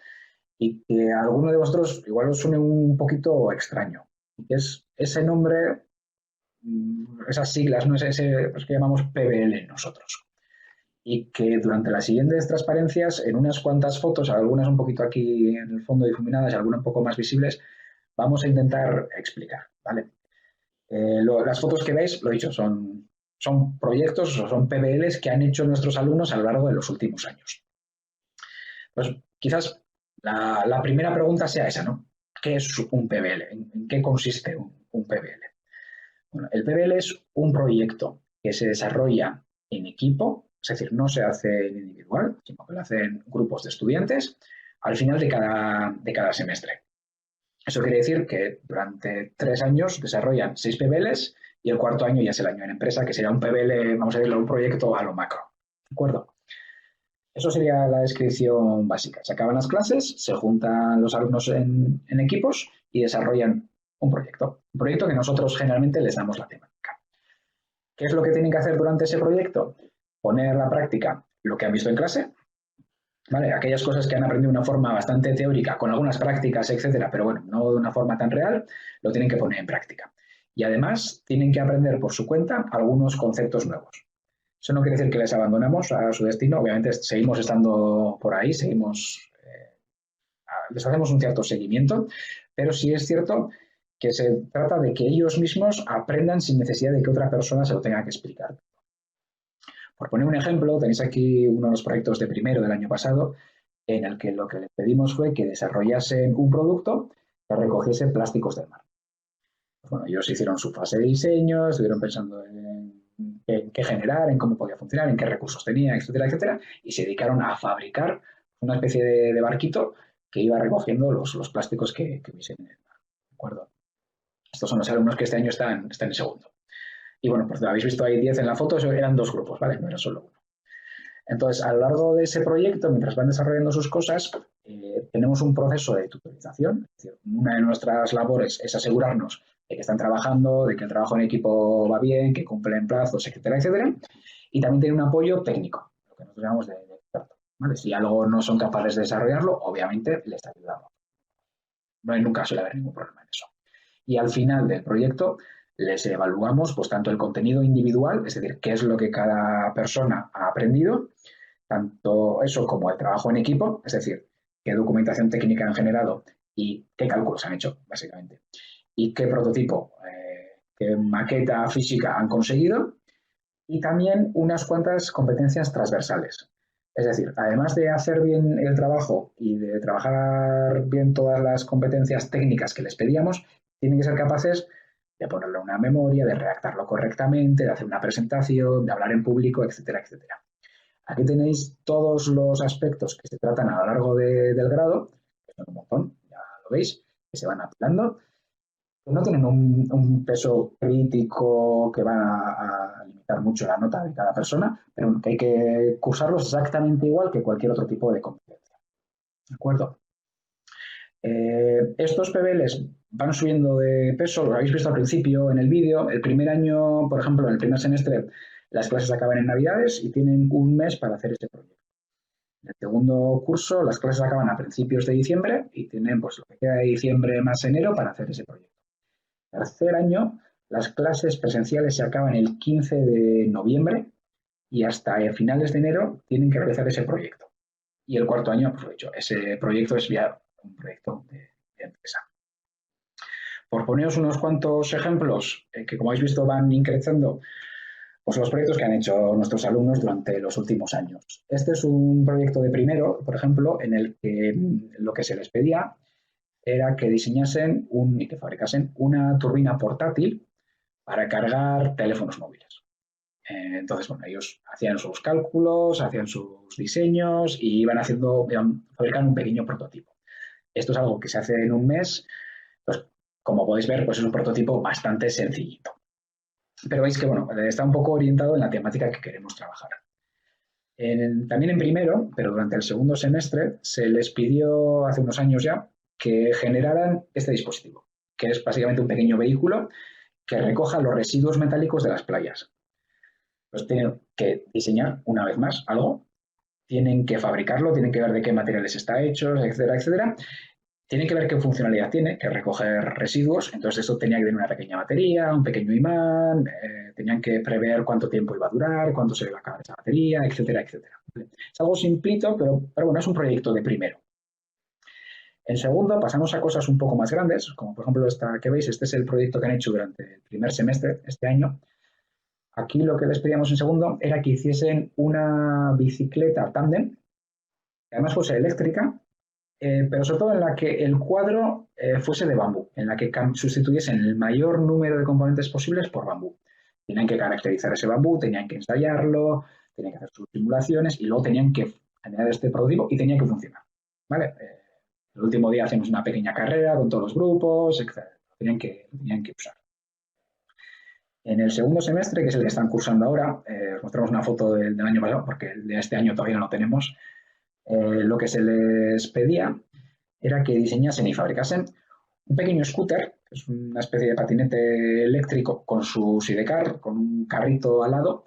A: y que a alguno de vosotros igual os suene un poquito extraño, y que es ese nombre, esas siglas, no es ese pues, que llamamos PBL nosotros. Y que durante las siguientes transparencias, en unas cuantas fotos, algunas un poquito aquí en el fondo difuminadas y algunas un poco más visibles, vamos a intentar explicar, ¿vale? Las fotos que veis, lo he dicho, son proyectos o son PBLs que han hecho nuestros alumnos a lo largo de los últimos años. Pues quizás la primera pregunta sea esa, ¿no? ¿Qué es un PBL? ¿En qué consiste un PBL? Bueno, el PBL es un proyecto que se desarrolla en equipo, es decir, no se hace en individual, sino que lo hacen grupos de estudiantes al final de cada semestre. Eso quiere decir que durante 3 años desarrollan 6 PBLs y el cuarto año ya es el año en empresa, que será un PBL, vamos a decirlo, un proyecto a lo macro. ¿De acuerdo? Eso sería la descripción básica. Se acaban las clases, se juntan los alumnos en equipos y desarrollan un proyecto. Un proyecto que nosotros generalmente les damos la temática. ¿Qué es lo que tienen que hacer durante ese proyecto? Poner en la práctica lo que han visto en clase, ¿vale? Aquellas cosas que han aprendido de una forma bastante teórica, con algunas prácticas, etcétera, pero bueno, no de una forma tan real, lo tienen que poner en práctica. Y además tienen que aprender por su cuenta algunos conceptos nuevos. Eso no quiere decir que les abandonamos a su destino, obviamente seguimos estando por ahí, les hacemos un cierto seguimiento, pero sí es cierto que se trata de que ellos mismos aprendan sin necesidad de que otra persona se lo tenga que explicar. Por poner un ejemplo, tenéis aquí uno de los proyectos de primero del año pasado, en el que lo que les pedimos fue que desarrollasen un producto que recogiese plásticos del mar. Pues bueno, ellos hicieron su fase de diseño, estuvieron pensando en qué generar, en cómo podía funcionar, en qué recursos tenía, etcétera, etcétera, y se dedicaron a fabricar una especie de barquito que iba recogiendo los plásticos que hubiesen en el mar. ¿De acuerdo? Estos son los alumnos que este año están en segundo. Y bueno, pues lo habéis visto ahí 10 en la foto, eran 2 grupos, ¿vale? No era solo uno. Entonces, a lo largo de ese proyecto, mientras van desarrollando sus cosas, tenemos un proceso de tutorización. Es decir, una de nuestras labores es asegurarnos de que están trabajando, de que el trabajo en equipo va bien, que cumplen plazos, etcétera, etcétera. Y también tiene un apoyo técnico, lo que nosotros llamamos de experto. ¿Vale? Si algo no son capaces de desarrollarlo, obviamente les ayudamos. Nunca suele haber ningún problema en eso. Y al final del proyecto les evaluamos pues tanto el contenido individual, es decir, qué es lo que cada persona ha aprendido, tanto eso como el trabajo en equipo, es decir, qué documentación técnica han generado y qué cálculos han hecho, básicamente. Y qué prototipo, qué maqueta física han conseguido, y también unas cuantas competencias transversales. Es decir, además de hacer bien el trabajo y de trabajar bien todas las competencias técnicas que les pedíamos, tienen que ser capaces de ponerlo en una memoria, de redactarlo correctamente, de hacer una presentación, de hablar en público, etcétera, etcétera. Aquí tenéis todos los aspectos que se tratan a lo largo del grado, que son un montón, ya lo veis, que se van apilando, que no tienen un peso crítico que va a limitar mucho la nota de cada persona, pero que hay que cursarlos exactamente igual que cualquier otro tipo de competencia. ¿De acuerdo? Estos PBLs van subiendo de peso, lo habéis visto al principio en el vídeo. El primer año, por ejemplo, en el primer semestre, las clases acaban en Navidades y tienen un mes para hacer ese proyecto. En el segundo curso, las clases acaban a principios de diciembre y tienen pues lo que queda de diciembre más enero para hacer ese proyecto. Tercer año, las clases presenciales se acaban el 15 de noviembre y hasta finales de enero tienen que realizar ese proyecto. Y el cuarto año, pues lo he dicho, ese proyecto es ya un proyecto de empresa. Por poneros unos cuantos ejemplos que, como habéis visto, van increciendo, pues los proyectos que han hecho nuestros alumnos durante los últimos años. Este es un proyecto de primero, por ejemplo, en el que lo que se les pedía era que diseñasen y que fabricasen una turbina portátil para cargar teléfonos móviles. Entonces, bueno, ellos hacían sus cálculos, hacían sus diseños y iban fabricando un pequeño prototipo. Esto es algo que se hace en un mes, pues como podéis ver, pues es un prototipo bastante sencillito. Pero veis que, bueno, está un poco orientado en la temática que queremos trabajar. También en primero, pero durante el segundo semestre, se les pidió hace unos años ya que generaran este dispositivo, que es básicamente un pequeño vehículo que recoja los residuos metálicos de las playas. Pues tienen que diseñar una vez más algo, tienen que fabricarlo, tienen que ver de qué materiales está hecho, etcétera, etcétera. Tienen que ver qué funcionalidad tiene, que recoger residuos. Entonces, esto tenía que tener una pequeña batería, un pequeño imán, tenían que prever cuánto tiempo iba a durar, cuánto se iba a acabar esa batería, etcétera, etcétera. Es algo simplito, pero bueno, es un proyecto de primero. En segundo, pasamos a cosas un poco más grandes, como por ejemplo esta que veis, este es el proyecto que han hecho durante el primer semestre, este año. Aquí lo que les pedíamos en segundo era que hiciesen una bicicleta tándem, que además fuese eléctrica, pero sobre todo en la que el cuadro fuese de bambú, en la que sustituyesen el mayor número de componentes posibles por bambú. Tenían que caracterizar ese bambú, tenían que ensayarlo, tenían que hacer sus simulaciones y luego tenían que añadir este prototipo y tenía que funcionar. ¿Vale? El último día hacemos una pequeña carrera con todos los grupos, etc. Lo tenían que usar. En el segundo semestre, que es el que están cursando ahora, os mostramos una foto del año pasado, porque el de este año todavía no lo tenemos. Lo que se les pedía era que diseñasen y fabricasen un pequeño scooter, que es una especie de patinete eléctrico con su sidecar, con un carrito al lado,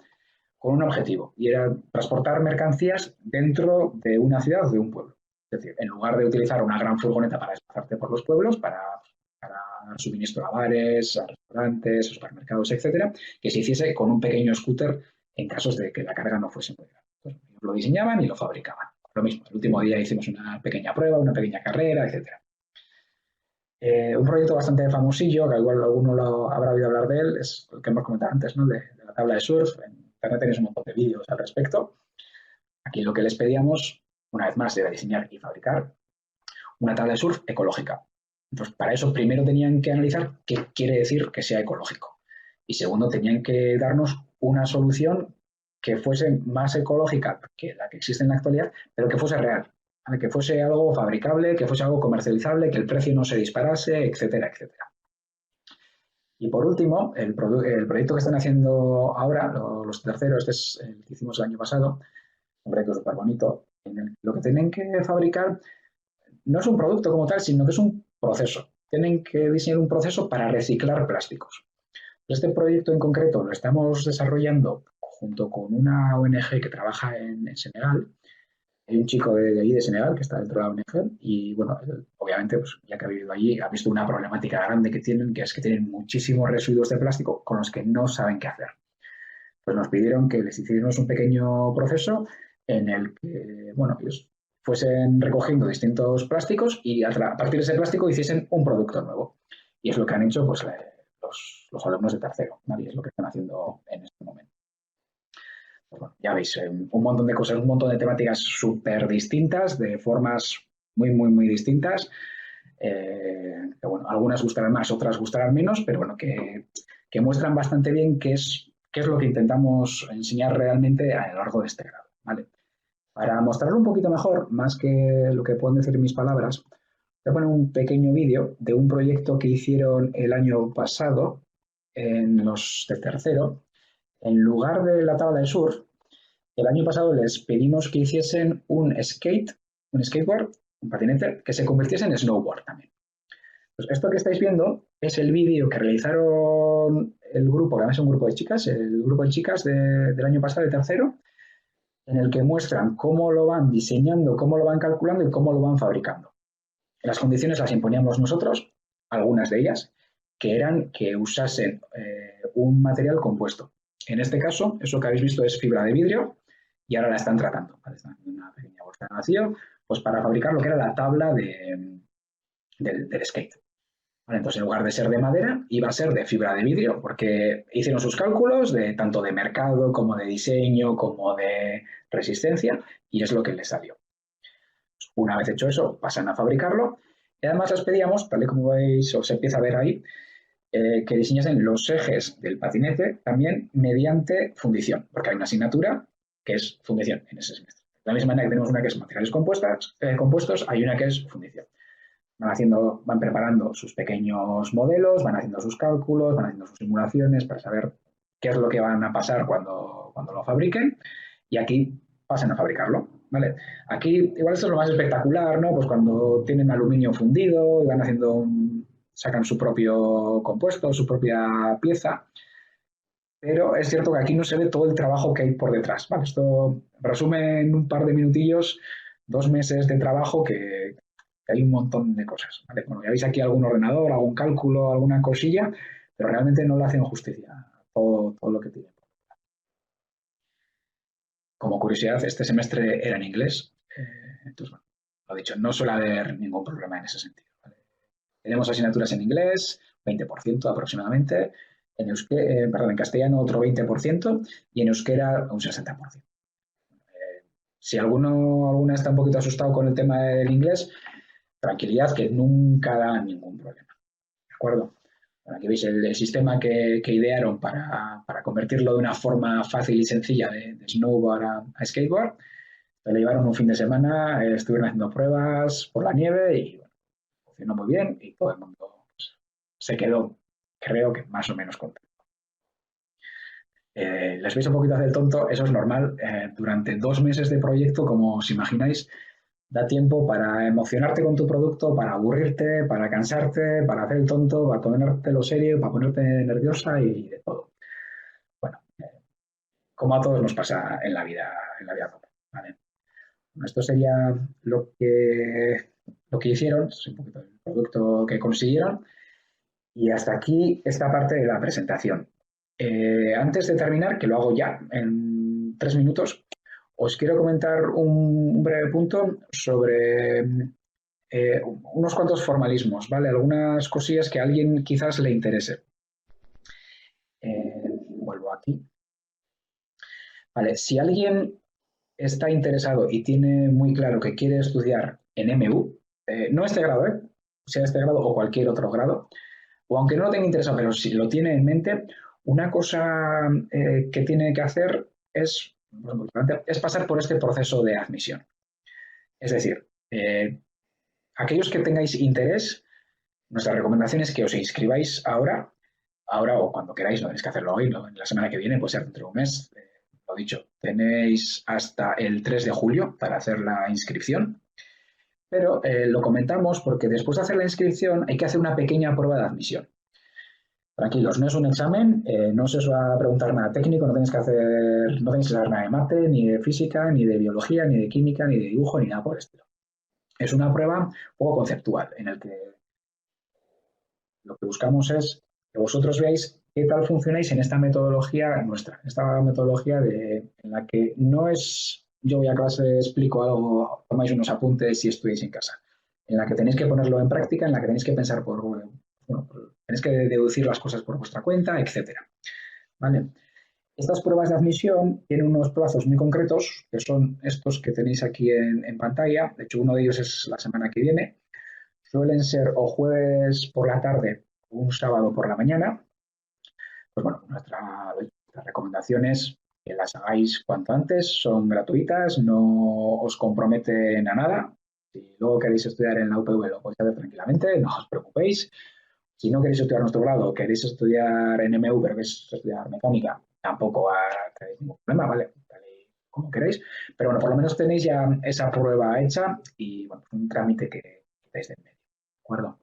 A: con un objetivo, y era transportar mercancías dentro de una ciudad o de un pueblo. Es decir, en lugar de utilizar una gran furgoneta para desplazarte por los pueblos, para suministro a bares, a restaurantes, a supermercados, etcétera, que se hiciese con un pequeño scooter en casos de que la carga no fuese muy grande. Entonces, lo diseñaban y lo fabricaban. Lo mismo, el último día hicimos una pequeña prueba, una pequeña carrera, etcétera. Un proyecto bastante famosillo, que igual alguno lo habrá oído hablar de él, es el que hemos comentado antes, ¿no? de la tabla de surf. En internet tenéis un montón de vídeos al respecto. Aquí lo que les pedíamos, una vez más, era diseñar y fabricar una tabla de surf ecológica. Entonces, para eso primero tenían que analizar qué quiere decir que sea ecológico. Y segundo, tenían que darnos una solución que fuese más ecológica que la que existe en la actualidad, pero que fuese real, ¿vale? Que fuese algo fabricable, que fuese algo comercializable, que el precio no se disparase, etcétera, etcétera. Y por último, el proyecto que están haciendo ahora, los terceros, este es el que hicimos el año pasado, un proyecto súper bonito, en el lo que tienen que fabricar no es un producto como tal, sino que es un proceso. Tienen que diseñar un proceso para reciclar plásticos. Este proyecto en concreto lo estamos desarrollando junto con una ONG que trabaja en Senegal. Hay un chico de allí de Senegal que está dentro de la ONG y, bueno, él, obviamente, pues, ya que ha vivido allí, ha visto una problemática grande que tienen, que es que tienen muchísimos residuos de plástico con los que no saben qué hacer. Pues nos pidieron que les hiciéramos un pequeño proceso en el que, bueno, ellos fuesen recogiendo distintos plásticos y a partir de ese plástico hiciesen un producto nuevo. Y es lo que han hecho pues, los alumnos de tercero, ¿vale? Y es lo que están haciendo en este momento. Pues bueno, ya veis, un montón de cosas, un montón de temáticas súper distintas, de formas muy distintas. Que, bueno, algunas gustarán más, otras gustarán menos, pero bueno, que muestran bastante bien qué es lo que intentamos enseñar realmente a lo largo de este grado, ¿vale? Para mostrarlo un poquito mejor, más que lo que pueden decir mis palabras, voy a poner un pequeño vídeo de un proyecto que hicieron el año pasado en los de tercero. En lugar de la tabla de surf, el año pasado les pedimos que hiciesen un skateboard, un patinete, que se convirtiese en snowboard también. Pues esto que estáis viendo es el vídeo que realizaron el grupo, que además es un grupo de chicas, el grupo de chicas del año pasado, de tercero, en el que muestran cómo lo van diseñando, cómo lo van calculando y cómo lo van fabricando. Las condiciones las imponíamos nosotros, algunas de ellas, que eran que usasen un material compuesto. En este caso, eso que habéis visto es fibra de vidrio y ahora la están tratando. ¿Vale? Están haciendo una pequeña bolsa de vacío pues para fabricar lo que era la tabla del skate. Vale, entonces, en lugar de ser de madera, iba a ser de fibra de vidrio, porque hicieron sus cálculos de tanto de mercado como de diseño, como de resistencia, y es lo que les salió. Una vez hecho eso, pasan a fabricarlo, y además les pedíamos, tal y como veis, o se empieza a ver ahí, que diseñasen los ejes del patinete también mediante fundición, porque hay una asignatura que es fundición en ese semestre. De la misma manera que tenemos una que es materiales compuestos, hay una que es fundición. Van preparando sus pequeños modelos, van haciendo sus cálculos, van haciendo sus simulaciones para saber qué es lo que van a pasar cuando lo fabriquen y aquí pasan a fabricarlo, ¿vale? Aquí igual esto es lo más espectacular, ¿no? Pues cuando tienen aluminio fundido y van sacan su propio compuesto, su propia pieza, pero es cierto que aquí no se ve todo el trabajo que hay por detrás, ¿vale? Esto resume en un par de minutillos 2 meses de trabajo que hay un montón de cosas, ¿vale? Bueno, ya veis aquí algún ordenador, algún cálculo, alguna cosilla, pero realmente no le hacen justicia a todo lo que tiene. Como curiosidad, este semestre era en inglés, entonces, bueno, lo dicho, no suele haber ningún problema en ese sentido, ¿vale? Tenemos asignaturas en inglés, 20% aproximadamente, en castellano otro 20% y en euskera un 60%. Si alguna está un poquito asustado con el tema del inglés, tranquilidad que nunca da ningún problema. ¿De acuerdo? Bueno, aquí veis el sistema que idearon para convertirlo de una forma fácil y sencilla de snowboard a skateboard. Lo llevaron un fin de semana, estuvieron haciendo pruebas por la nieve y bueno, funcionó muy bien y todo el mundo pues, se quedó, creo que más o menos contento. Les veis un poquito hacer el tonto, eso es normal. Durante 2 meses de proyecto, como os imagináis, da tiempo para emocionarte con tu producto, para aburrirte, para cansarte, para hacer el tonto, para ponértelo serio, para ponerte nerviosa y de todo. Bueno, como a todos nos pasa en la vida ¿vale? Esto sería lo que hicieron, es un poquito el producto que consiguieron. Y hasta aquí esta parte de la presentación. Antes de terminar, que lo hago ya en 3 minutos, os quiero comentar un breve punto sobre unos cuantos formalismos, ¿vale? Algunas cosillas que a alguien quizás le interese. Vuelvo aquí. Vale, si alguien está interesado y tiene muy claro que quiere estudiar en MU, no este grado, sea este grado o cualquier otro grado, o aunque no lo tenga interesado, pero si lo tiene en mente, una cosa que tiene que hacer es pasar por este proceso de admisión. Es decir, aquellos que tengáis interés, nuestra recomendación es que os inscribáis ahora o cuando queráis, no tenéis que hacerlo hoy, ¿no? La semana que viene, puede ser dentro de un mes. Lo dicho, tenéis hasta el 3 de julio para hacer la inscripción, pero lo comentamos porque después de hacer la inscripción hay que hacer una pequeña prueba de admisión. Tranquilos, no es un examen, no se os va a preguntar nada técnico, no tenéis que saber nada de mate, ni de física, ni de biología, ni de química, ni de dibujo, ni nada por el estilo. Es una prueba un poco conceptual en el que lo que buscamos es que vosotros veáis qué tal funcionáis en esta metodología nuestra, esta metodología en la que no es yo voy a clase, explico algo, tomáis unos apuntes y estudiáis en casa, en la que tenéis que ponerlo en práctica, en la que tenéis que pensar bueno, tenéis que deducir las cosas por vuestra cuenta, etcétera. ¿Vale? Estas pruebas de admisión tienen unos plazos muy concretos, que son estos que tenéis aquí en pantalla. De hecho, uno de ellos es la semana que viene. Suelen ser o jueves por la tarde o un sábado por la mañana. Pues bueno, nuestra recomendación es que las hagáis cuanto antes, son gratuitas, no os comprometen a nada. Si luego queréis estudiar en la UPV lo podéis hacer tranquilamente, no os preocupéis. Si no queréis estudiar nuestro grado, queréis estudiar en MU, pero queréis estudiar mecánica, tampoco tenéis ningún problema, ¿vale? Como queréis. Pero bueno, por lo menos tenéis ya esa prueba hecha y bueno, un trámite que quitáis de en medio. ¿De acuerdo?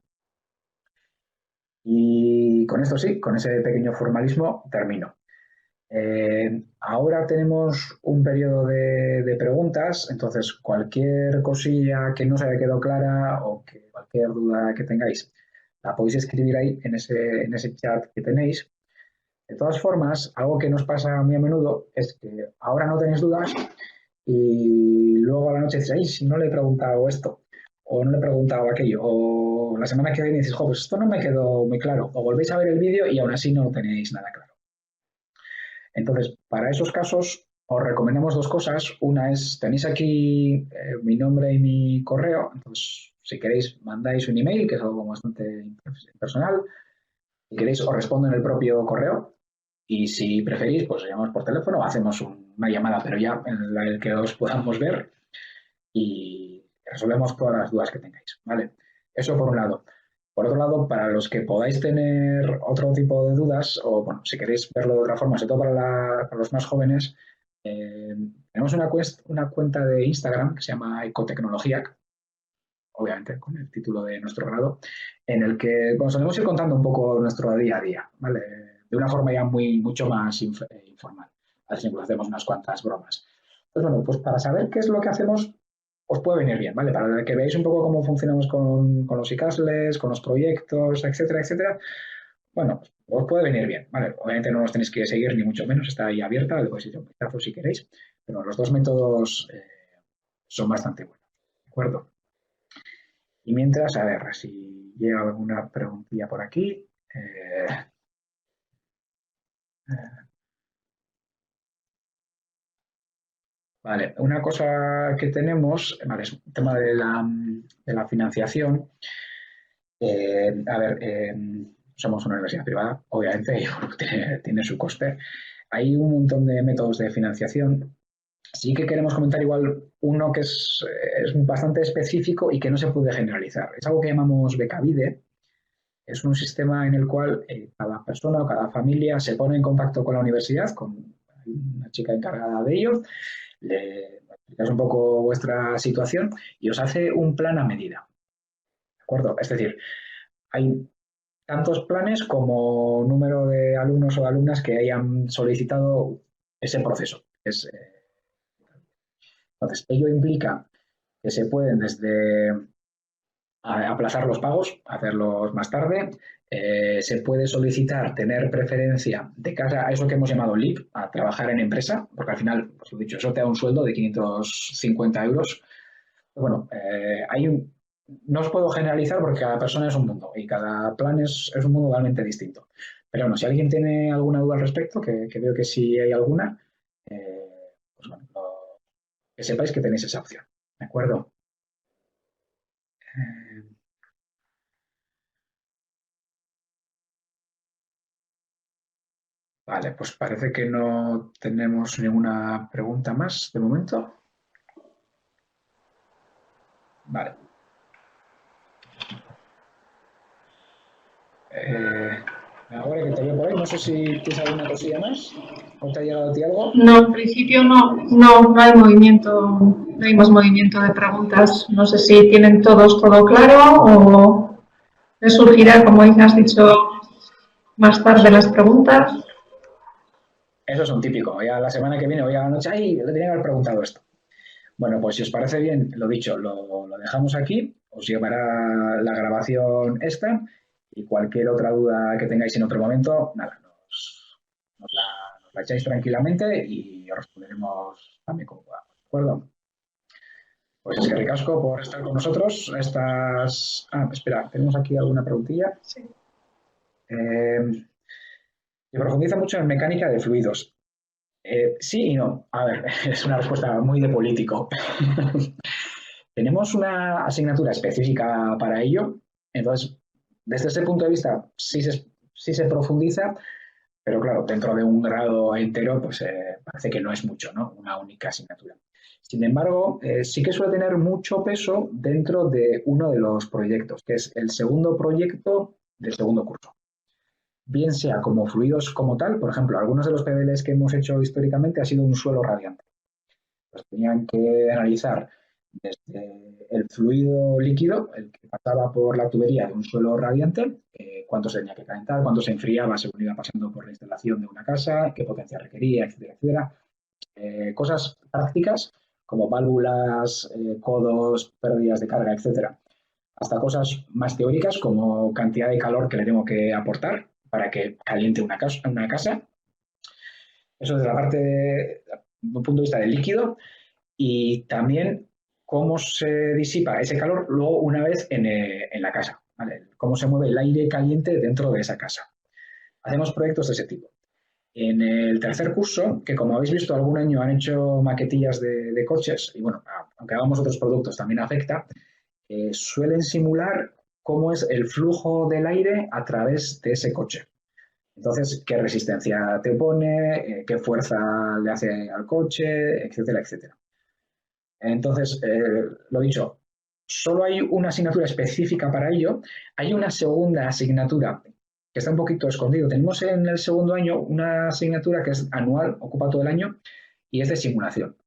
A: Y con esto sí, con ese pequeño formalismo termino. Ahora tenemos un periodo de preguntas, entonces cualquier cosilla que no os haya quedado clara o que cualquier duda que tengáis, la podéis escribir ahí en ese chat que tenéis. De todas formas, algo que nos pasa muy a menudo es que ahora no tenéis dudas y luego a la noche dices, ay, si no le he preguntado esto, o no le he preguntado aquello, o la semana que viene dices, jo, pues esto no me quedó muy claro, o volvéis a ver el vídeo y aún así no tenéis nada claro. Entonces, para esos casos, os recomendamos dos cosas. Una es, tenéis aquí mi nombre y mi correo, entonces, si queréis, mandáis un email, que es algo bastante personal. Si queréis, os respondo en el propio correo. Y si preferís, pues llamamos por teléfono, hacemos una llamada, pero ya en la que os podamos ver y resolvemos todas las dudas que tengáis, ¿vale? Eso por un lado. Por otro lado, para los que podáis tener otro tipo de dudas, o bueno, si queréis verlo de otra forma, sobre todo para los más jóvenes, tenemos una cuenta de Instagram que se llama Ecotecnología, obviamente con el título de nuestro grado, en el que bueno, solemos ir contando un poco nuestro día a día, ¿vale? De una forma ya mucho más informal. A veces hacemos unas cuantas bromas. Pues bueno, pues para saber qué es lo que hacemos, os puede venir bien, ¿vale? Para que veáis un poco cómo funcionamos con los ICASLES, con los proyectos, etcétera, etcétera. Bueno, pues os puede venir bien, ¿vale? Obviamente no nos tenéis que seguir ni mucho menos, está ahí abierta, le podéis echar un vistazo si queréis, pero los dos métodos son bastante buenos, ¿de acuerdo? Y mientras, a ver si llega alguna preguntilla por aquí. Vale, una cosa que tenemos, vale, es el tema de la financiación. A ver, somos una universidad privada, obviamente, y bueno, tiene su coste. Hay un montón de métodos de financiación. Sí que queremos comentar igual uno que es bastante específico y que no se puede generalizar. Es algo que llamamos becavide. Es un sistema en el cual cada persona o cada familia se pone en contacto con la universidad, con una chica encargada de ello, le explicas un poco vuestra situación y os hace un plan a medida. ¿De acuerdo? Es decir, hay tantos planes como número de alumnos o alumnas que hayan solicitado ese proceso. Entonces, ello implica que se pueden desde aplazar los pagos, hacerlos más tarde. Se puede solicitar tener preferencia de cara a eso que hemos llamado LIP, a trabajar en empresa, porque al final, pues lo dicho, eso te da un sueldo de 550 euros. Bueno, no os puedo generalizar porque cada persona es un mundo y cada plan es un mundo totalmente distinto. Pero bueno, si alguien tiene alguna duda al respecto, que veo que sí hay alguna, pues bueno, que sepáis que tenéis esa opción. ¿De acuerdo? Eh, Vale, pues parece que no tenemos ninguna pregunta más de momento. Vale. Eh, Ahora que te veo por ahí, no sé si tienes alguna cosilla más o te ha llegado a ti algo.
B: No, en principio no hay movimiento, no hay más movimiento de preguntas. No sé si tienen todos todo claro o les surgirá, como has dicho, más tarde las preguntas.
A: Eso es un típico. Ya la semana que viene voy a la noche, ¡ay! Le tenía que haber preguntado esto. Bueno, pues si os parece bien, lo dicho, lo dejamos aquí. Os llevará la grabación esta y cualquier otra duda que tengáis en otro momento, nada, nos la echáis tranquilamente y os responderemos también como podamos. acuerdo? Pues es que ricasco por estar con nosotros. Espera, tenemos aquí alguna preguntilla.
B: Sí.
A: Se profundiza mucho en mecánica de fluidos. Sí y no. A ver, es una respuesta muy de político. Tenemos una asignatura específica para ello. Entonces, desde ese punto de vista, sí se profundiza, pero claro, dentro de un grado entero, pues parece que no es mucho, ¿no? Una única asignatura. Sin embargo, sí que suele tener mucho peso dentro de uno de los proyectos, que es el segundo proyecto del segundo curso. Bien sea como fluidos como tal, por ejemplo, algunos de los PDLs que hemos hecho históricamente ha sido un suelo radiante. Pues tenían que analizar desde el fluido líquido, el que pasaba por la tubería de un suelo radiante, cuánto se tenía que calentar, cuánto se enfriaba según iba pasando por la instalación de una casa, qué potencia requería, etcétera, etcétera. Cosas prácticas como válvulas, codos, pérdidas de carga, etcétera, hasta cosas más teóricas como cantidad de calor que le tengo que aportar para que caliente una casa. Eso desde la parte de un punto de vista del líquido y también cómo se disipa ese calor luego una vez en la casa, ¿vale? Cómo se mueve el aire caliente dentro de esa casa. Hacemos proyectos de ese tipo. En el tercer curso, que como habéis visto algún año han hecho maquetillas de coches, y bueno, aunque hagamos otros productos también afecta, suelen simular cómo es el flujo del aire a través de ese coche. Entonces, qué resistencia te pone, qué fuerza le hace al coche, etcétera, etcétera. Entonces, lo dicho, solo hay una asignatura específica para ello. Hay una segunda asignatura que está un poquito escondido. Tenemos en el segundo año una asignatura que es anual, ocupa todo el año, y es de simulación.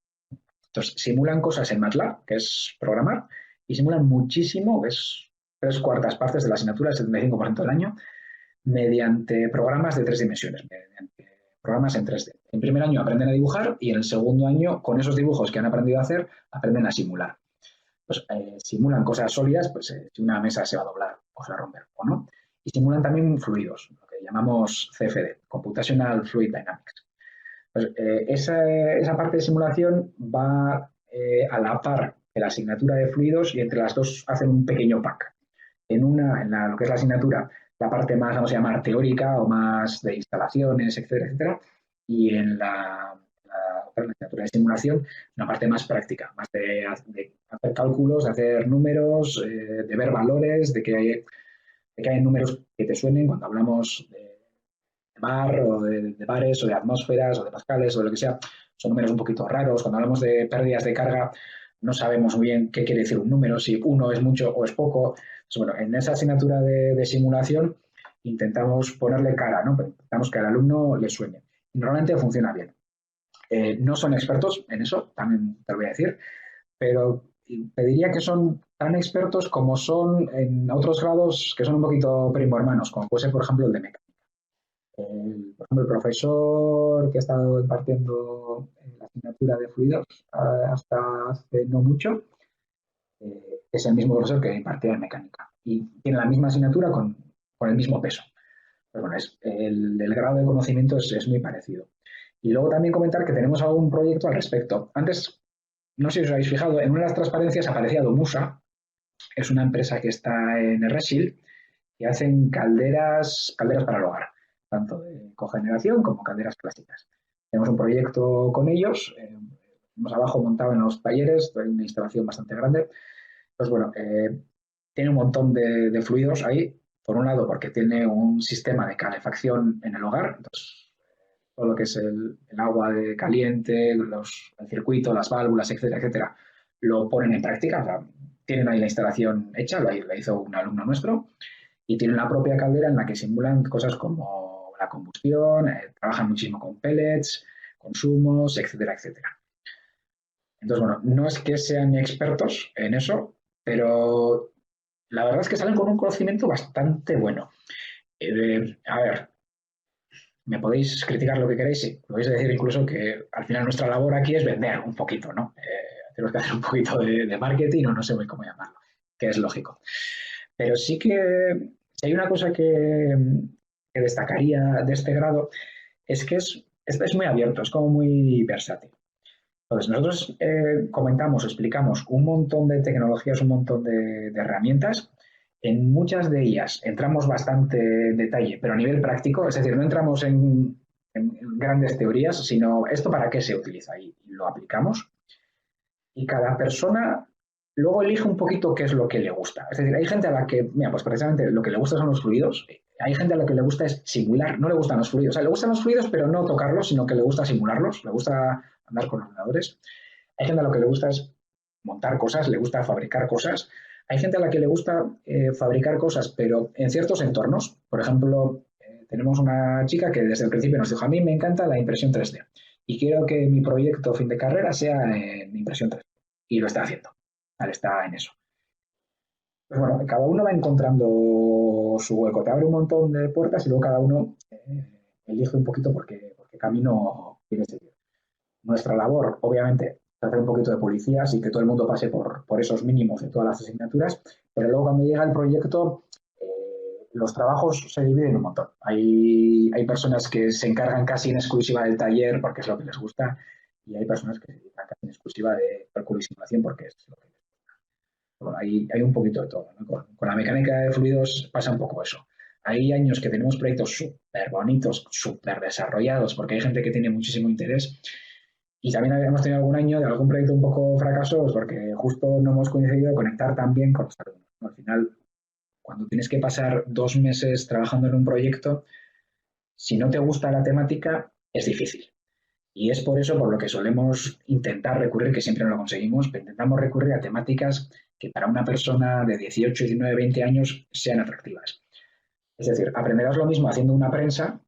A: Entonces, simulan cosas en MATLAB, que es programar, y simulan muchísimo, es 3/4 de la asignatura, el 75% del año, mediante programas de 3 dimensiones, mediante programas en 3D. En primer año aprenden a dibujar y en el segundo año, con esos dibujos que han aprendido a hacer, aprenden a simular. Pues, simulan cosas sólidas, pues si una mesa se va a doblar o se va a romper o no. Y simulan también fluidos, lo que llamamos CFD, Computational Fluid Dynamics. Pues, esa parte de simulación va a la par de la asignatura de fluidos y entre las dos hacen un pequeño pack. Lo que es la asignatura, la parte más, vamos a llamar, teórica o más de instalaciones, etcétera, etcétera, y en la asignatura de simulación, una parte más práctica, más de hacer cálculos, de hacer números, de ver valores, de que hay números que te suenen cuando hablamos de bar o de bares o de atmósferas o de pascales o de lo que sea, son números un poquito raros. Cuando hablamos de pérdidas de carga, no sabemos muy bien qué quiere decir un número, si uno es mucho o es poco. Pues bueno, en esa asignatura de simulación intentamos ponerle cara, ¿no? Intentamos que al alumno le suene. Y normalmente funciona bien. No son expertos en eso, también te lo voy a decir, pero te diría que son tan expertos como son en otros grados que son un poquito primo hermanos, como puede ser, por ejemplo, el de mecánica. Por ejemplo, el profesor que ha estado impartiendo la asignatura de fluidos hasta hace no mucho, es el mismo profesor que impartía en mecánica y tiene la misma asignatura con el mismo peso. Pero bueno, el grado de conocimiento es muy parecido. Y luego también comentar que tenemos algún proyecto al respecto. Antes, no sé si os habéis fijado, en una de las transparencias aparecía Domusa, es una empresa que está en Errexil y hacen calderas para el hogar, tanto de cogeneración como calderas clásicas. Tenemos un proyecto con ellos, hemos abajo montado en los talleres, hay una instalación bastante grande. Pues bueno, tiene un montón de fluidos ahí, por un lado porque tiene un sistema de calefacción en el hogar, entonces todo lo que es el agua de caliente, el circuito, las válvulas, etcétera, etcétera, lo ponen en práctica. O sea, tienen ahí la instalación hecha, la hizo un alumno nuestro, y tienen la propia caldera en la que simulan cosas como la combustión, trabajan muchísimo con pellets, consumos, etcétera, etcétera. Entonces, bueno, no es que sean expertos en eso, pero la verdad es que salen con un conocimiento bastante bueno. A ver, me podéis criticar lo que queréis, sí. Podéis decir incluso que al final nuestra labor aquí es vender un poquito, ¿no? Tenemos que hacer un poquito de marketing o no sé muy cómo llamarlo, que es lógico. Pero sí que si hay una cosa que destacaría de este grado es que es muy abierto, es como muy versátil. Entonces, nosotros comentamos, explicamos un montón de tecnologías, un montón de herramientas. En muchas de ellas entramos bastante detalle, pero a nivel práctico, es decir, no entramos en grandes teorías, sino esto para qué se utiliza y lo aplicamos. Y cada persona luego elige un poquito qué es lo que le gusta. Es decir, hay gente a la que, mira, pues precisamente lo que le gusta son los fluidos. Hay gente a la que le gusta es simular, no le gustan los fluidos. O sea, le gustan los fluidos, pero no tocarlos, sino que le gusta simularlos, le gusta andar con ordenadores. Hay gente a la que le gusta es montar cosas, le gusta fabricar cosas. Hay gente a la que le gusta fabricar cosas, pero en ciertos entornos. Por ejemplo, tenemos una chica que desde el principio nos dijo, a mí me encanta la impresión 3D y quiero que mi proyecto fin de carrera sea en impresión 3D. Y lo está haciendo. Vale, está en eso. Pues bueno, cada uno va encontrando su hueco. Te abre un montón de puertas y luego cada uno elige un poquito por qué camino quiere seguir. Nuestra labor, obviamente, es hacer un poquito de policías y que todo el mundo pase por esos mínimos de todas las asignaturas, pero luego cuando llega el proyecto, los trabajos se dividen un montón. Hay personas que se encargan casi en exclusiva del taller porque es lo que les gusta y hay personas que se dedican casi en exclusiva de cálculo y simulación porque es lo que les gusta. Bueno, hay un poquito de todo, ¿no? Con la mecánica de fluidos pasa un poco eso. Hay años que tenemos proyectos súper bonitos, súper desarrollados, porque hay gente que tiene muchísimo interés. Y también hemos tenido algún año de algún proyecto un poco fracasoso porque justo no hemos coincidido conectar tan bien con los alumnos, ¿no? Al final, cuando tienes que pasar 2 meses trabajando en un proyecto, si no te gusta la temática, es difícil. Y es por eso por lo que solemos intentar recurrir, que siempre no lo conseguimos, pero intentamos recurrir a temáticas que para una persona de 18, 19, 20 años sean atractivas. Es decir, aprenderás lo mismo haciendo una prensa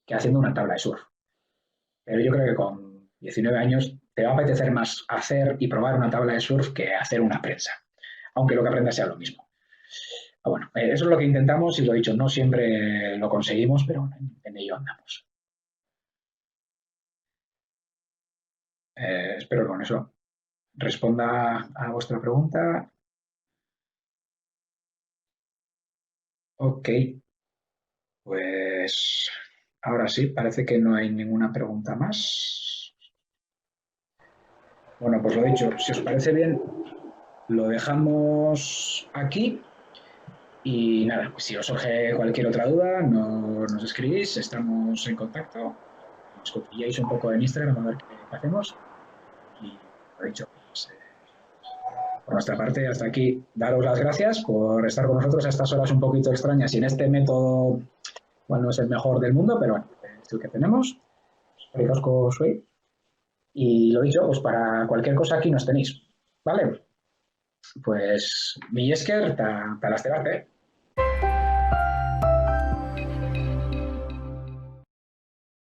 A: que haciendo una tabla de surf. Pero yo creo que con 19 años te va a apetecer más hacer y probar una tabla de surf que hacer una prensa, aunque lo que aprendas sea lo mismo. Bueno, eso es lo que intentamos y lo he dicho, no siempre lo conseguimos, pero bueno, en ello andamos. Espero que con eso responda a vuestra pregunta. Ok, pues ahora sí, parece que no hay ninguna pregunta más. Bueno, pues lo dicho, si os parece bien, lo dejamos aquí y nada, pues si os surge cualquier otra duda, nos escribís, estamos en contacto, nos cotilleáis un poco en Instagram a ver qué hacemos y lo dicho, pues, por nuestra parte, hasta aquí, daros las gracias por estar con nosotros a estas horas un poquito extrañas y en este método, bueno, no es el mejor del mundo, pero bueno, es el que tenemos. Ricasco soy. Y lo dicho, pues para cualquier cosa aquí nos tenéis. ¿Vale? Pues mi esker, ta las terate.